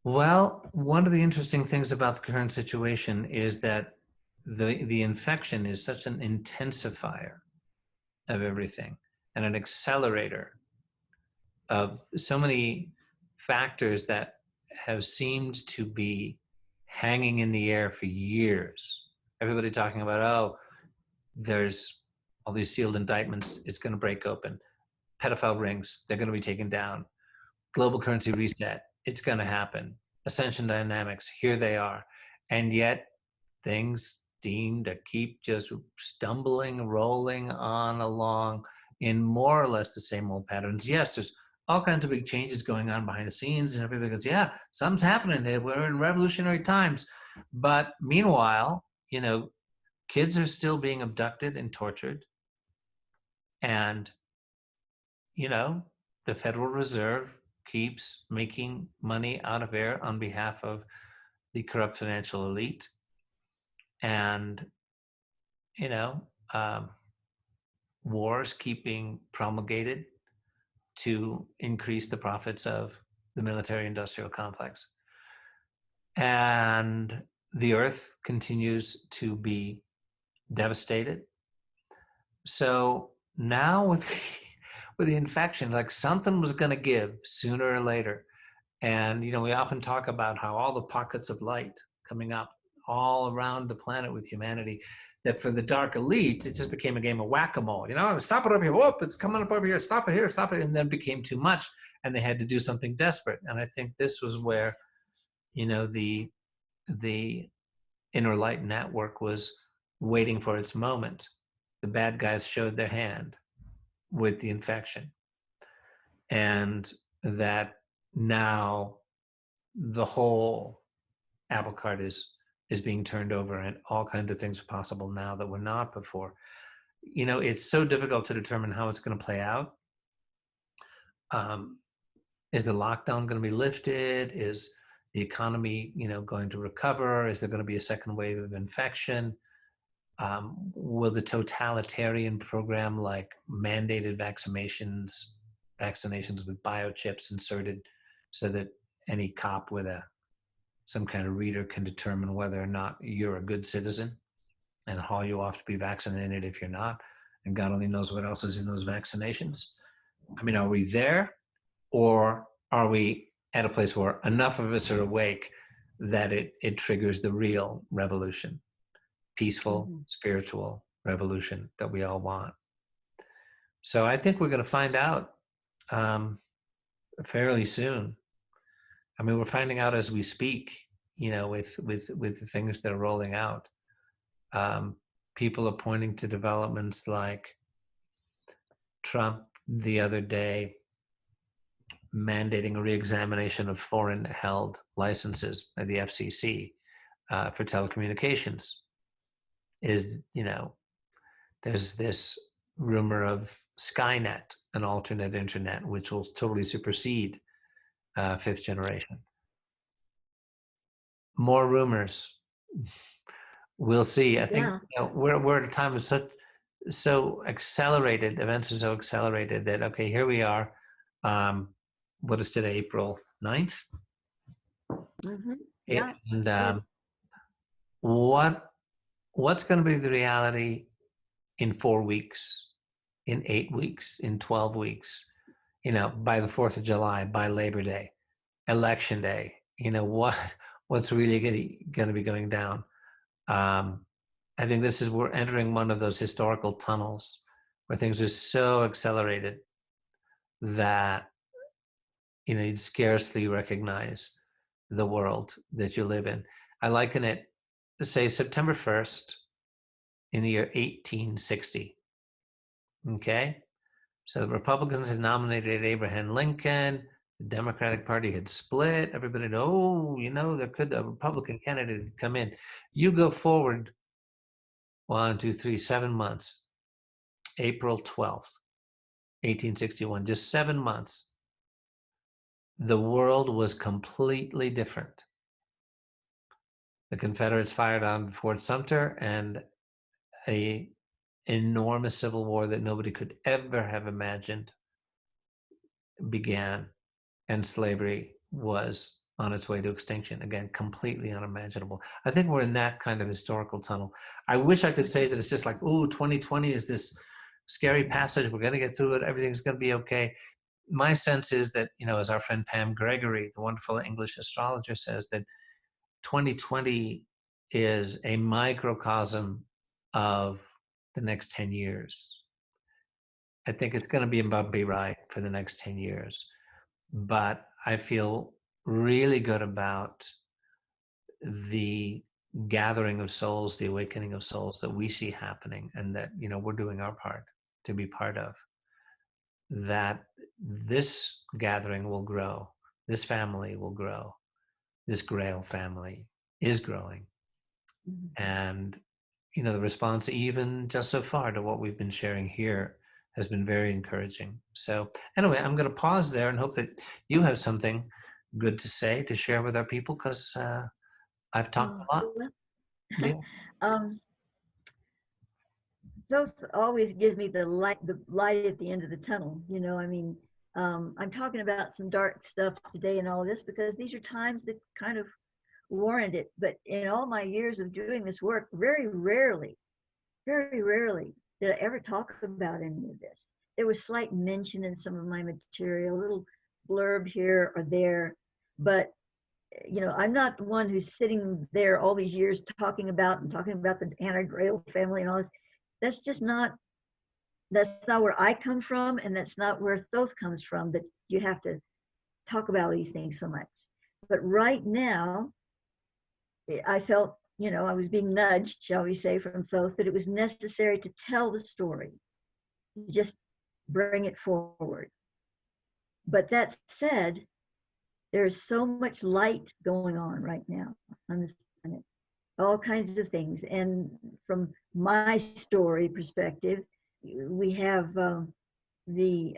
Well, one of the interesting things about the current situation is that the infection is such an intensifier of everything and an accelerator of so many factors that have seemed to be hanging in the air for years. Everybody talking about, oh, there's all these sealed indictments, it's going to break open. Pedophile rings, they're going to be taken down. Global currency reset, it's going to happen. Ascension dynamics, here they are. And yet things seem to keep just stumbling, rolling on along in more or less the same old patterns. Yes, there's all kinds of big changes going on behind the scenes, and everybody goes, yeah, something's happening there. We're in revolutionary times. But meanwhile, kids are still being abducted and tortured. And, the Federal Reserve keeps making money out of air on behalf of the corrupt financial elite. And, wars keep being promulgated to increase the profits of the military industrial complex. And the earth continues to be devastated. So now with the infection, like something was going to give sooner or later. And, we often talk about how all the pockets of light coming up all around the planet with humanity, that for the dark elite, it just became a game of whack-a-mole. Stop it over here. Whoop, it's coming up over here. Stop it here. Stop it. And then it became too much, and they had to do something desperate. And I think this was where, the inner light network was waiting for its moment. The bad guys showed their hand with the infection. And that now the whole apple cart is being turned over, and all kinds of things are possible now that were not before. It's so difficult to determine how it's going to play out. Is the lockdown going to be lifted? Is the economy, going to recover? Is there going to be a second wave of infection? Will the totalitarian program, like mandated vaccinations with biochips inserted, so that any cop with some kind of reader can determine whether or not you're a good citizen and haul you off to be vaccinated if you're not, and God only knows what else is in those vaccinations? I mean, are we there, or are we at a place where enough of us are awake that it triggers the real revolution, peaceful, spiritual revolution that we all want? So I think we're going to find out fairly soon. I mean, we're finding out as we speak, with the things that are rolling out. People are pointing to developments like Trump the other day mandating a reexamination of foreign-held licenses by the FCC for telecommunications. There's this rumor of Skynet, an alternate internet, which will totally supersede fifth generation. More rumors. We'll see. I think we're at a time of so accelerated. Events are so accelerated that, okay, here we are. What is today? April 9th? Mm-hmm. Yeah. And what's going to be the reality in 4 weeks, in 8 weeks, in 12 weeks? By the 4th of July, by Labor Day, Election Day. What's really going to be going down? I think we're entering one of those historical tunnels where things are so accelerated that you'd scarcely recognize the world that you live in. I liken it to, say, September 1st in the year 1860. Okay? So the Republicans had nominated Abraham Lincoln. The Democratic Party had split. Everybody knew, there could a Republican candidate come in. You go forward 1, 2, 3, 7 months. April 12th, 1861, just 7 months. The world was completely different. the Confederates fired on Fort Sumter, and a enormous civil war that nobody could ever have imagined began, and slavery was on its way to extinction. Again, completely unimaginable. I think we're in that kind of historical tunnel. I wish I could say that it's just like, oh, 2020 is this scary passage. We're going to get through it. Everything's going to be okay. My sense is that, as our friend Pam Gregory, the wonderful English astrologer, says, that 2020 is a microcosm of the next 10 years. I think it's going to be a bumpy ride for the next 10 years. But I feel really good about the gathering of souls, the awakening of souls that we see happening, and that, we're doing our part to be part of. That this gathering will grow, this family will grow, this Grail family is growing. Mm-hmm. And, the response, even just so far, to what we've been sharing here has been very encouraging. So anyway, I'm going to pause there and hope that you have something good to say, to share with our people, because I've talked a lot. Yeah. Those always gives me the light at the end of the tunnel. I'm talking about some dark stuff today and all of this because these are times that kind of warrant it. But in all my years of doing this work, very rarely did I ever talk about any of this. There was slight mention in some of my material, a little blurb here or there, but I'm not the one who's sitting there all these years talking about the Anti-Grail family and all this. That's not where I come from, and that's not where Thoth comes from, that you have to talk about these things so much. But right now, I felt, I was being nudged, shall we say, from Thoth, that it was necessary to tell the story, just bring it forward. But that said, there's so much light going on right now on this planet, all kinds of things. And from my story perspective, we have the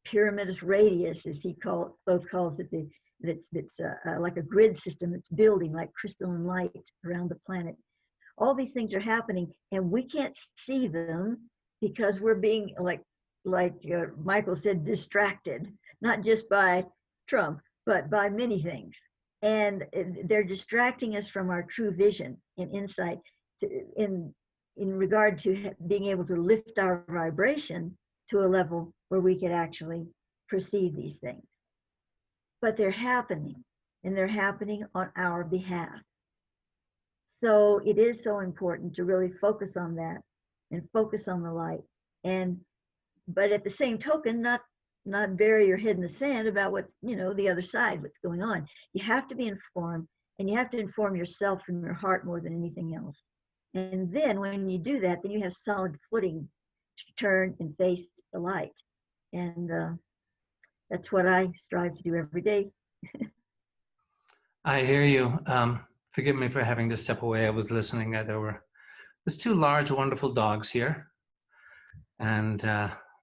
pyramidus radius, as Thoth calls it, that's like a grid system that's building like crystalline light around the planet. All these things are happening, and we can't see them because we're being, like Michael said, distracted, not just by Trump, but by many things. And they're distracting us from our true vision and insight in regard to being able to lift our vibration to a level where we could actually perceive these things. But they're happening, and they're happening on our behalf. So it is so important to really focus on that and focus on the light. But at the same token, not bury your head in the sand about what, the other side, what's going on. You have to be informed, and you have to inform yourself from your heart more than anything else. And then when you do that, then you have solid footing to turn and face the light. And that's what I strive to do every day. I hear you. Forgive me for having to step away. I was listening. There's two large, wonderful dogs here. And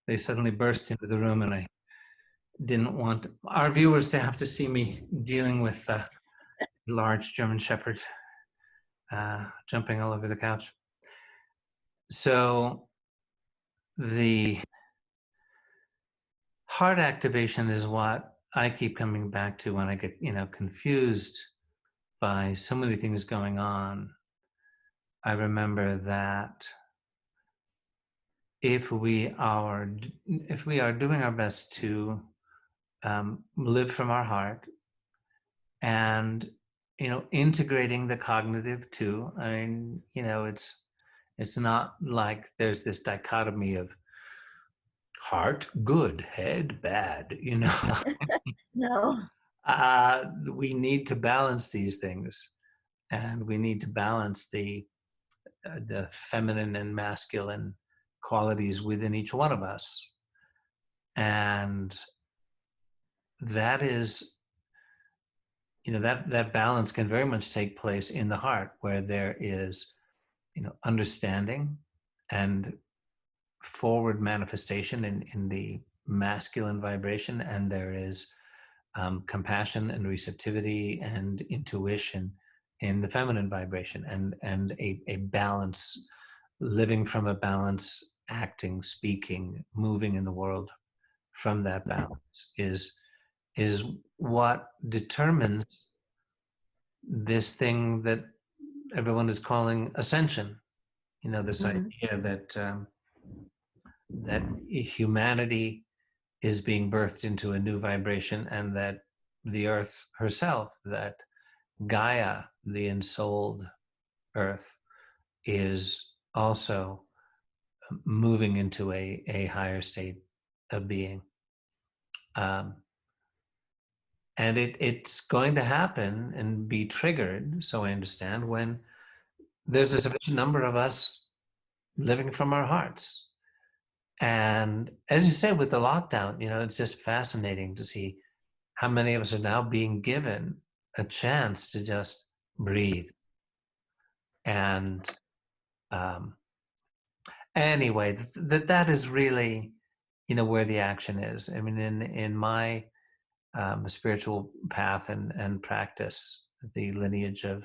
they suddenly burst into the room, and I didn't want our viewers to have to see me dealing with a large German Shepherd jumping all over the couch. So the heart activation is what I keep coming back to when I get, confused by so many things going on. I remember that if we are doing our best to live from our heart, and integrating the cognitive too. I mean, it's not like there's this dichotomy of heart good, head bad. No. We need to balance these things, and we need to balance the feminine and masculine qualities within each one of us, and that is, that balance can very much take place in the heart, where there is, understanding and forward manifestation in the masculine vibration, and there is compassion and receptivity and intuition in the feminine vibration, and a balance, living from a balance, acting, speaking, moving in the world from that balance is what determines this thing that everyone is calling ascension. You know, this Mhm. idea that humanity is being birthed into a new vibration, and that the earth herself, that Gaia, the ensouled earth, is also moving into a higher state of being. Um, and it's going to happen and be triggered, so I understand, when there's a sufficient number of us living from our hearts. And as you say, with the lockdown, you know, it's just fascinating to see how many of us are now being given a chance to just breathe. And um, anyway, that is really, you know, where the action is. I mean, in my spiritual path and practice, the lineage of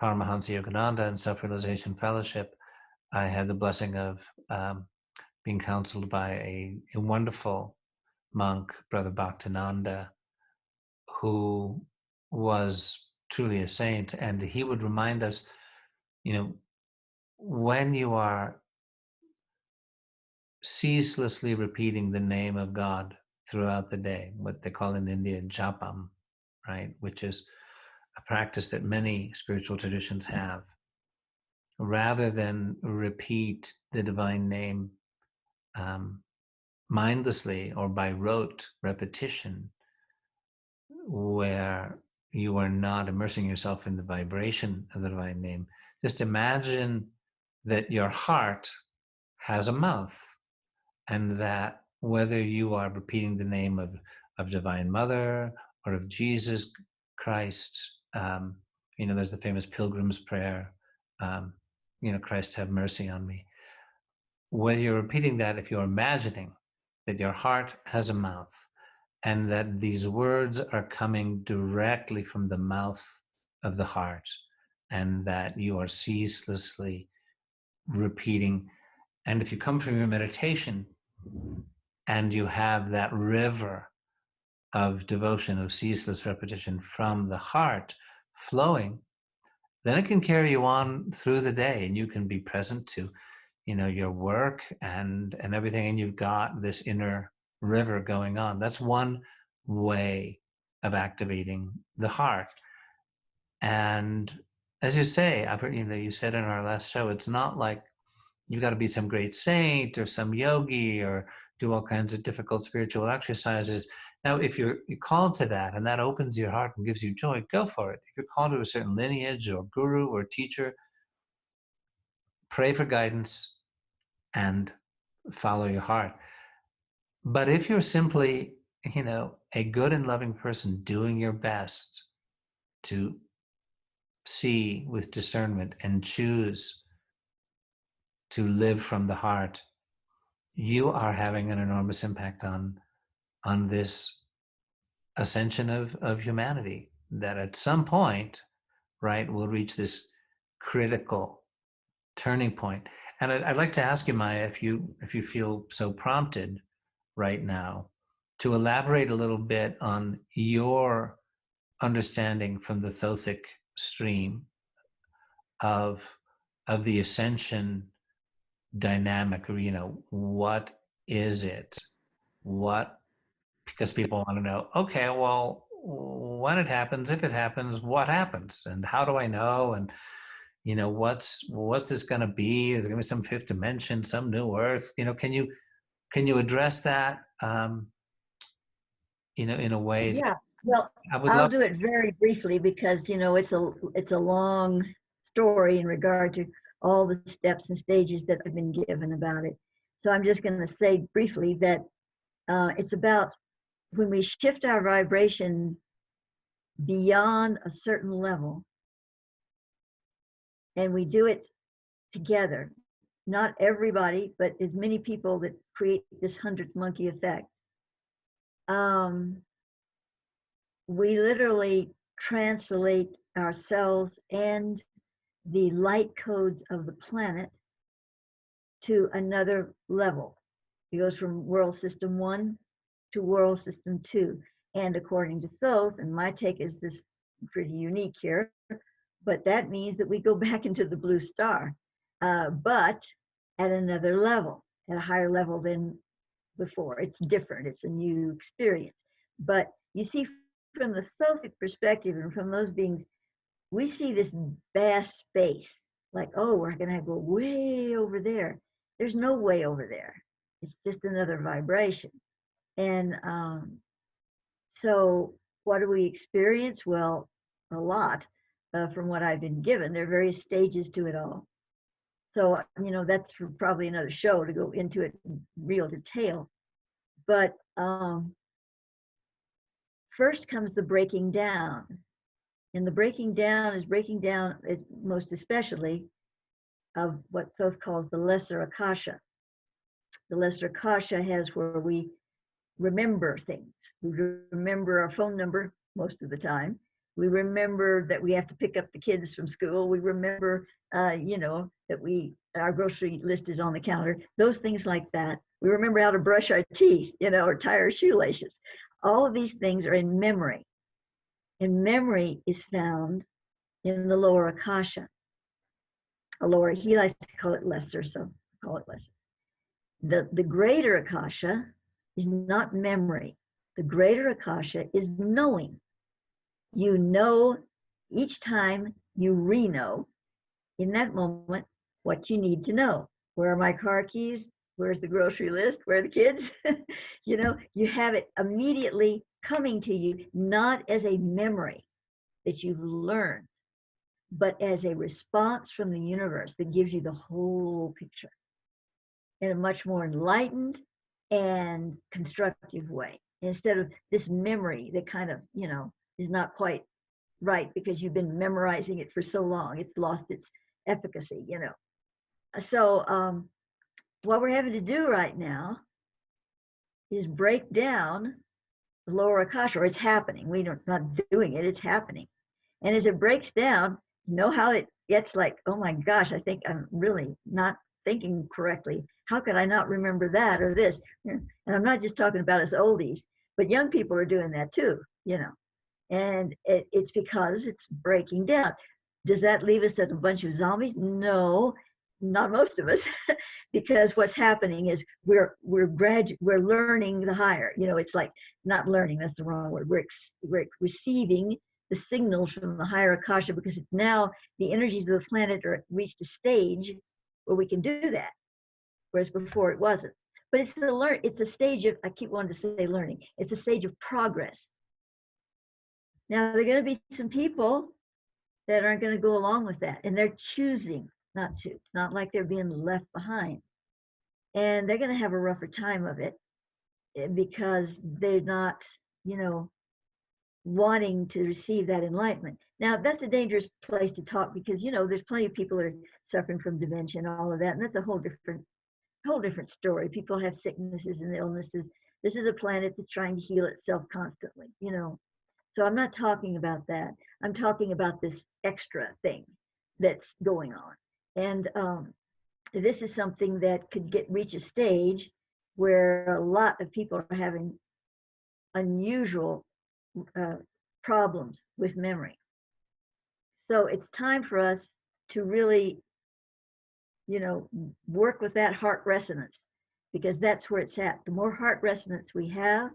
Paramahansa Yogananda and Self-Realization Fellowship, I had the blessing of being counseled by a wonderful monk, Brother Bhaktinanda, who was truly a saint. And he would remind us, you know, when you are ceaselessly repeating the name of God throughout the day, what they call in India japam, right, which is a practice that many spiritual traditions have, rather than repeat the divine name um, mindlessly or by rote repetition, where you are not immersing yourself in the vibration of the divine name. Just imagine that your heart has a mouth, and that whether you are repeating the name of Divine Mother or of Jesus Christ, you know, there's the famous Pilgrim's Prayer, you know, Christ have mercy on me. Whether you're repeating that, if you're imagining that your heart has a mouth, and that these words are coming directly from the mouth of the heart, and that you are ceaselessly repeating. And if you come from your meditation and you have that river of devotion, of ceaseless repetition from the heart flowing, then it can carry you on through the day, and you can be present to, you know, your work and everything, and you've got this inner river going on. That's one way of activating the heart. And as you say, I've heard, you know, you said in our last show, it's not like you've got to be some great saint or some yogi or do all kinds of difficult spiritual exercises. Now, if you're called to that and that opens your heart and gives you joy, go for it. If you're called to a certain lineage or guru or teacher, pray for guidance and follow your heart. But if you're simply, you know, a good and loving person doing your best to see with discernment and choose to live from the heart, you are having an enormous impact on this ascension of humanity, that at some point, right, we'll reach this critical turning point. And I'd like to ask you, Maia, if you feel so prompted right now, to elaborate a little bit on your understanding from the Thothic stream of the ascension dynamic, or, you know, what is it? What, because people want to know, okay, well, when it happens, if it happens, what happens, and how do I know? And, you know, what's this going to be? Is there going to be some fifth dimension, some new earth? You know, can you address that? You know, in a way that Yeah. Well, I would I'll love. do it very briefly because you know it's a long story in regard to all the steps and stages that I've been given about it. So I'm just going to say briefly that it's about when we shift our vibration beyond a certain level, and we do it together. Not everybody, but as many people that create this 100th monkey effect. Um, we literally translate ourselves and the light codes of the planet to another level. It goes from world system 1 to world system 2. And according to Thoth, and my take is this pretty unique here, but that means that we go back into the blue star, but at another level, at a higher level than before. It's different, it's a new experience. But you see, from the Thothic perspective and from those beings, we see this vast space, like, oh, we're going to go way over there. There's no way over there. It's just another vibration. And so what do we experience? Well, a lot from what I've been given. There are various stages to it all. So, you know, that's for probably another show to go into it in real detail. But first comes the breaking down. And the breaking down is most especially of what Thoth calls the lesser Akasha. The lesser Akasha has where we remember things. We remember our phone number most of the time. We remember that we have to pick up the kids from school. We remember, you know, that our grocery list is on the counter. Those things like that. We remember how to brush our teeth, you know, or tie our shoelaces. All of these things are in memory. And memory is found in the lower Akasha. A lower, he likes to call it lesser, so I call it lesser. The greater Akasha is not memory. The greater Akasha is knowing. You know each time you re-know in that moment what you need to know. Where are my car keys? Where's the grocery list? Where are the kids? You know, you have it immediately coming to you, not as a memory that you've learned, but as a response from the universe that gives you the whole picture in a much more enlightened and constructive way, instead of this memory that kind of, you know, is not quite right because you've been memorizing it for so long, it's lost its efficacy, you know. So what we're having to do right now is break down the lower Akasha, or it's happening. We're not doing it, it's happening. And as it breaks down, you know how it gets like, oh my gosh, I think I'm really not thinking correctly. How could I not remember that or this? And I'm not just talking about us oldies, but young people are doing that too, you know. And it's because it's breaking down. Does that leave us as a bunch of zombies? No, not most of us, because what's happening is we're learning the higher. You know, it's like not learning. That's the wrong word. We're receiving the signals from the higher Akasha, because it's now the energies of the planet are reached a stage where we can do that, whereas before it wasn't. But it's a stage of, I keep wanting to say learning. It's a stage of progress. Now, there are going to be some people that aren't going to go along with that, and they're choosing not to. It's not like they're being left behind. And they're going to have a rougher time of it because they're not, you know, wanting to receive that enlightenment. Now, that's a dangerous place to talk because, you know, there's plenty of people that are suffering from dementia and all of that, and that's a whole different story. People have sicknesses and illnesses. This is a planet that's trying to heal itself constantly, you know. So I'm not talking about that. I'm talking about this extra thing that's going on. And this is something that could reach a stage where a lot of people are having unusual problems with memory. So it's time for us to really, you know, work with that heart resonance, because that's where it's at. The more heart resonance we have,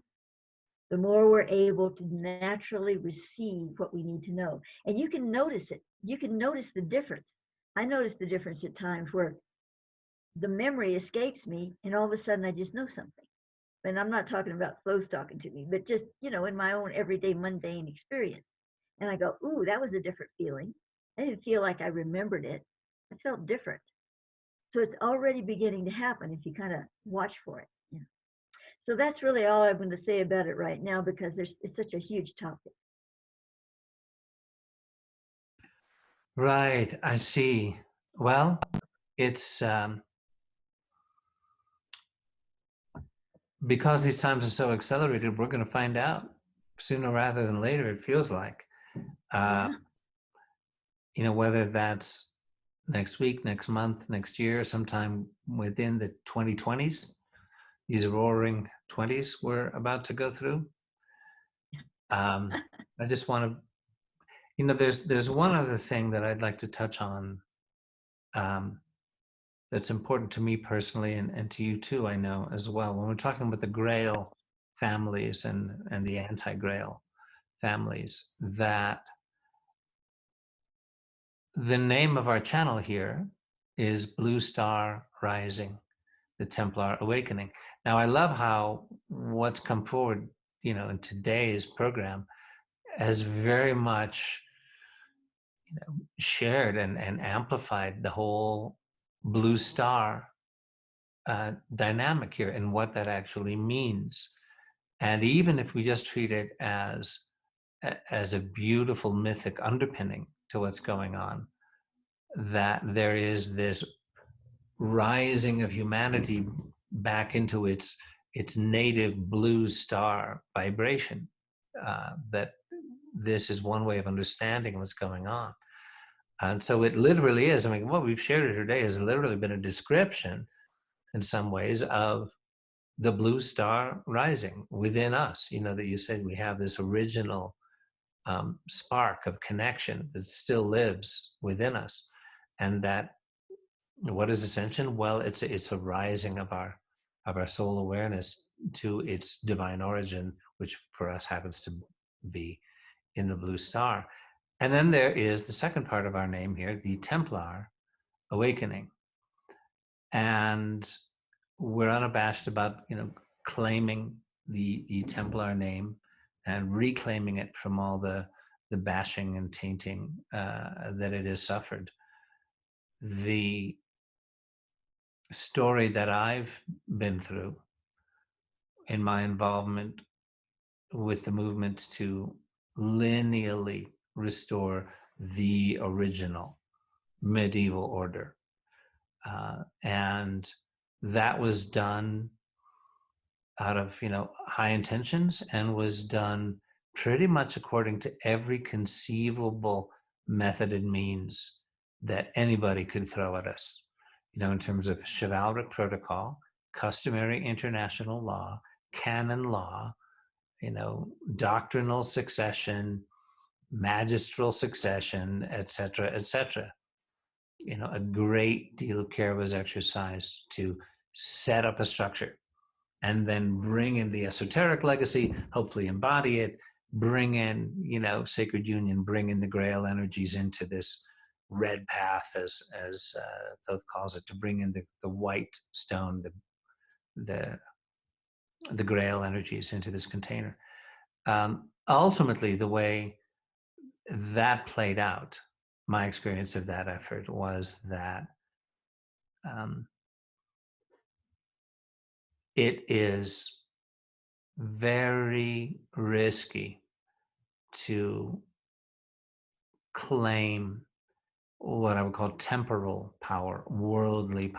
the more we're able to naturally receive what we need to know. And you can notice it. You can notice the difference. I notice the difference at times where the memory escapes me and all of a sudden I just know something. And I'm not talking about close talking to me, but just, you know, in my own everyday mundane experience. And I go, ooh, that was a different feeling. I didn't feel like I remembered it. I felt different. So it's already beginning to happen if you kind of watch for it. You know? So that's really all I'm going to say about it right now, because it's such a huge topic. Right, I see. Well, it's because these times are so accelerated, we're going to find out sooner rather than later, it feels like. Yeah. whether that's next week, next month, next year, sometime within the 2020s, these roaring 20s we're about to go through. I just want to, there's one other thing that I'd like to touch on, that's important to me personally, and to you too, I know as well. When we're talking about the Grail families and the Anti-Grail families, that the name of our channel here is Blue Star Rising, the Templar Awakening. Now, I love how what's come forward, in today's program has very much, shared and amplified the whole blue star dynamic here and what that actually means. And even if we just treat it as a beautiful mythic underpinning to what's going on, that there is this rising of humanity back into its native blue star vibration, that this is one way of understanding what's going on. And so it literally is, I mean, what we've shared today has literally been a description in some ways of the blue star rising within us. That you said we have this original spark of connection that still lives within us. And that, what is ascension? Well, it's a rising of our soul awareness to its divine origin, which for us happens to be in the blue star. And then there is the second part of our name here, the Templar Awakening. And we're unabashed about, claiming the Templar name and reclaiming it from all the bashing and tainting that it has suffered. The story that I've been through in my involvement with the movement to lineally restore the original medieval order. And that was done out of, high intentions, and was done pretty much according to every conceivable method and means that anybody could throw at us, in terms of chivalric protocol, customary international law, canon law, doctrinal succession, magistral succession, etc., etc. A great deal of care was exercised to set up a structure and then bring in the esoteric legacy, hopefully embody it, bring in, sacred union, bring in the Grail energies into this red path, as Thoth calls it, to bring in the white stone, the Grail energies into this container. Ultimately, the way that played out, my experience of that effort was that it is very risky to claim what I would call temporal power, worldly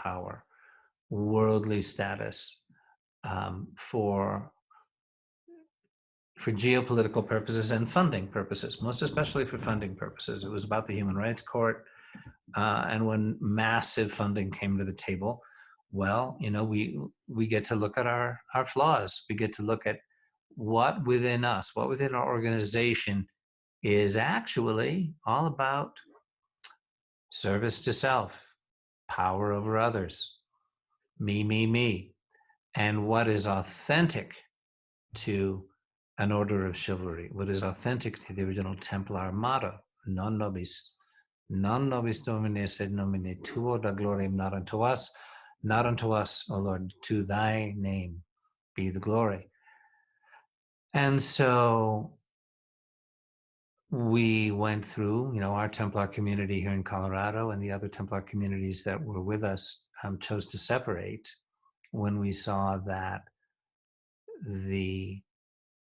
status, for geopolitical purposes and funding purposes, most especially for funding purposes. It was about the Human Rights Court, and when massive funding came to the table, well, we get to look at our flaws. We get to look at what within us, what within our organization is actually all about service to self, power over others, me, and what is authentic to an order of chivalry, what is authentic to the original Templar motto, non nobis domine sed nomine tuo, da gloriam, not unto us, O Lord, to thy name be the glory. And so we went through, our Templar community here in Colorado, and the other Templar communities that were with us chose to separate when we saw that the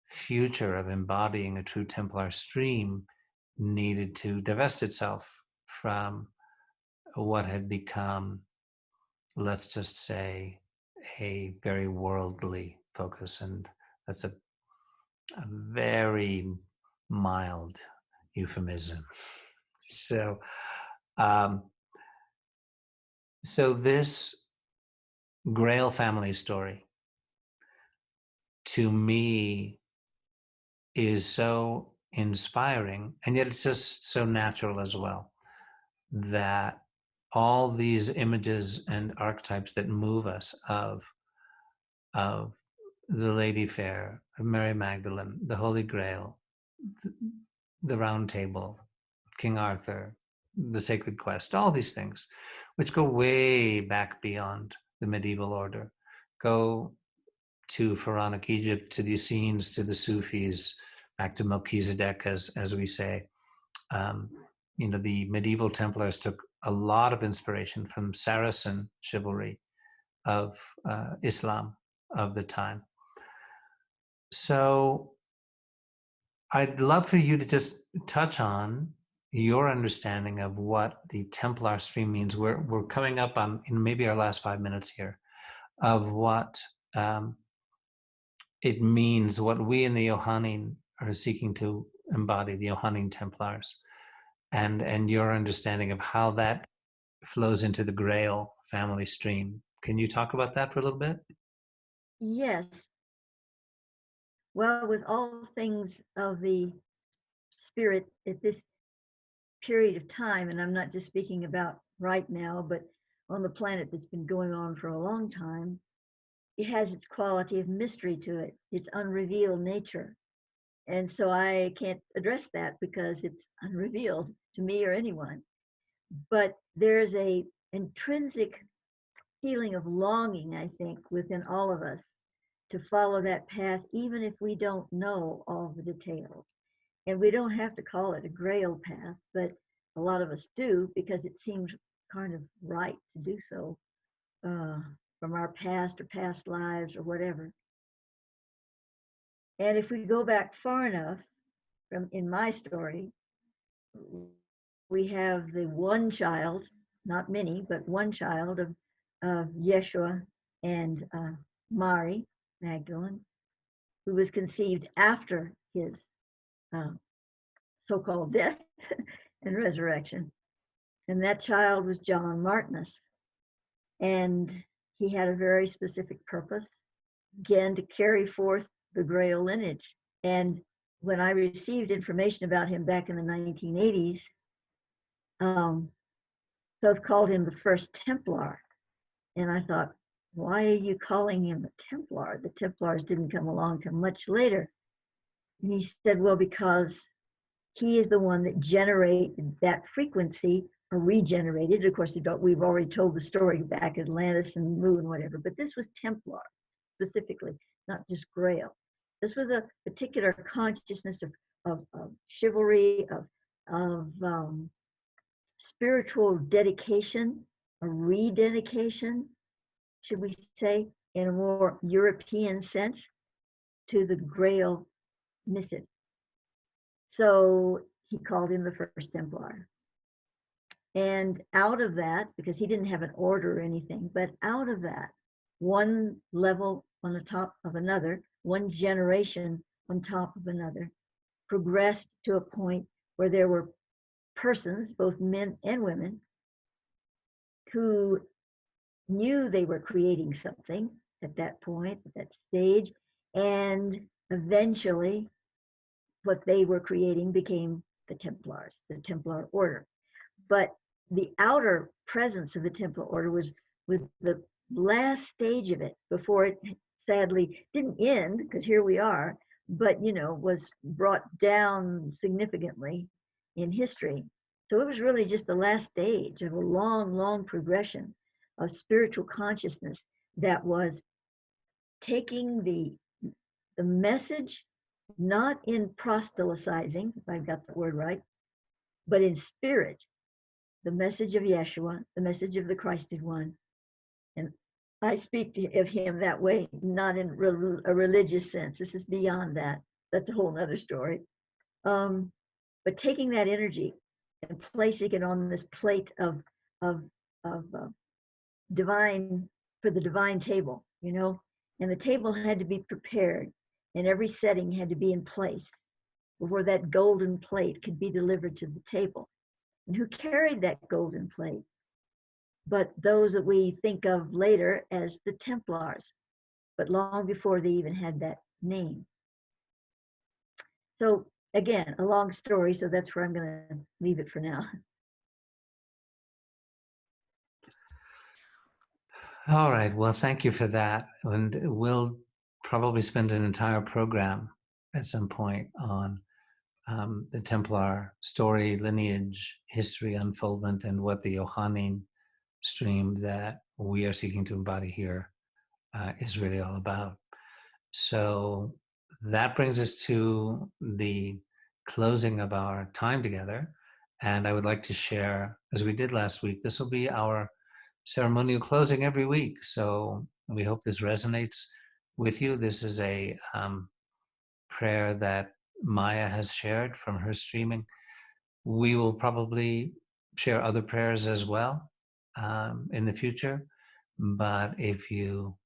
future of embodying a true Templar stream needed to divest itself from what had become, let's just say, a very worldly focus. And that's a very mild euphemism. So, um, so this Grail family story to me is so inspiring, and yet it's just so natural as well, that all these images and archetypes that move us of the Lady Fair, of Mary Magdalene, the Holy Grail, the Round Table, King Arthur, the Sacred Quest, all these things, which go way back beyond the medieval order, go to Pharaonic Egypt, to the Essenes, to the Sufis, back to Melchizedek, as we say. Um, the medieval Templars took a lot of inspiration from Saracen chivalry of Islam of the time. So I'd love for you to just touch on your understanding of what the Templar stream means. We're coming up on in maybe our last 5 minutes here of what it means, what we in the Johannine are seeking to embody, the Johannine Templars, and your understanding of how that flows into the Grail family stream. Can you talk about that for a little bit? Yes. Well, with all things of the spirit at this period of time, and I'm not just speaking about right now, but on the planet that's been going on for a long time, it has its quality of mystery to it, its unrevealed nature. And so I can't address that because it's unrevealed to me or anyone. But there's a intrinsic feeling of longing, I think, within all of us to follow that path, even if we don't know all the details. And we don't have to call it a grail path, but a lot of us do because it seems kind of right to do so from our past or past lives or whatever. And if we go back far enough, from in my story, we have the one child, not many, but one child of Yeshua and Mary Magdalene, who was conceived after his uh, so-called death and resurrection. And that child was John Martinus. And he had a very specific purpose, again, to carry forth the Grail lineage. And when I received information about him back in the 1980s, Thoth called him the first Templar. And I thought, why are you calling him a Templar? The Templars didn't come along till much later. And he said, well, because he is the one that generated that frequency or regenerated. Of course, we've already told the story back Atlantis and Mu and whatever, but this was Templar specifically, not just Grail. This was a particular consciousness of chivalry, of spiritual dedication, a rededication, should we say, in a more European sense, to the Grail missive. So he called him the first Templar. And out of that, because he didn't have an order or anything, but out of that, one level on the top of another, one generation on top of another, progressed to a point where there were persons, both men and women, who knew they were creating something at that point, at that stage, and eventually what they were creating became the Templars, the Templar order. But the outer presence of the Templar order was with the last stage of it before it sadly didn't end, because here we are, but was brought down significantly in history. So it was really just the last stage of a long, long progression of spiritual consciousness that was taking the message, not in proselytizing, if I've got the word right, but in spirit, the message of Yeshua, the message of the Christed One. And I speak of him that way, not in a religious sense. This is beyond that. That's a whole other story. But taking that energy and placing it on this plate of divine, for the divine table, and the table had to be prepared, and every setting had to be in place before that golden plate could be delivered to the table. and who carried that golden plate, but those that we think of later as the Templars, but long before they even had that name. So again, a long story, so that's where I'm going to leave it for now. All right. Well, thank you for that. And we'll probably spend an entire program at some point on the Templar story, lineage, history, unfoldment, and what the Johannine stream that we are seeking to embody here is really all about. So that brings us to the closing of our time together. And I would like to share, as we did last week, this will be our ceremonial closing every week. So we hope this resonates with you. This is a prayer that Maia has shared from her streaming. We will probably share other prayers as well in the future. But if you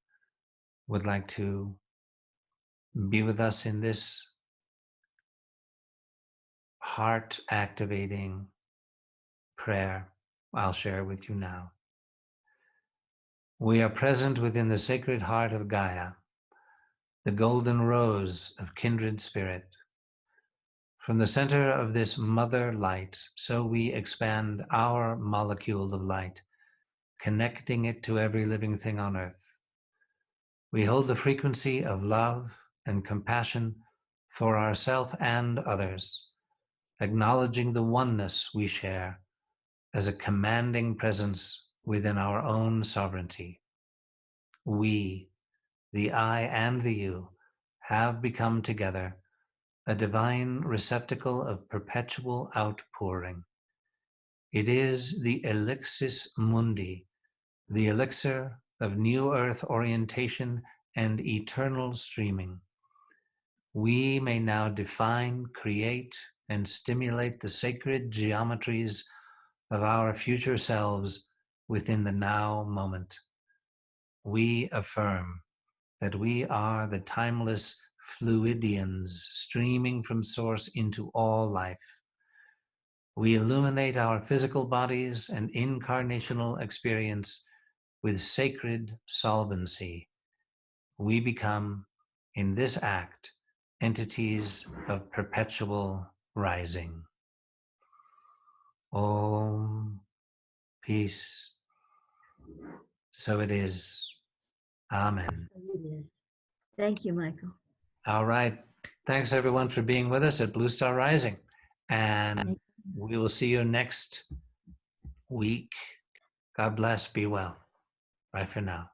would like to be with us in this heart activating prayer, I'll share it with you now. We are present within the sacred heart of Gaia, the golden rose of kindred spirit. From the center of this mother light, so we expand our molecule of light, connecting it to every living thing on earth. We hold the frequency of love and compassion for ourselves and others, acknowledging the oneness we share as a commanding presence within our own sovereignty. We, the I and the you, have become together a divine receptacle of perpetual outpouring. It is the elixis mundi, the elixir of new earth orientation and eternal streaming. We may now define, create, and stimulate the sacred geometries of our future selves within the now moment. We affirm that we are the timeless fluidians streaming from source into all life. We illuminate our physical bodies and incarnational experience with sacred solvency. We become, in this act, entities of perpetual rising. Om, peace. So it is. Amen. Thank you, Michael. All right. Thanks, everyone, for being with us at Blue Star Rising. And we will see you next week. God bless. Be well. Bye for now.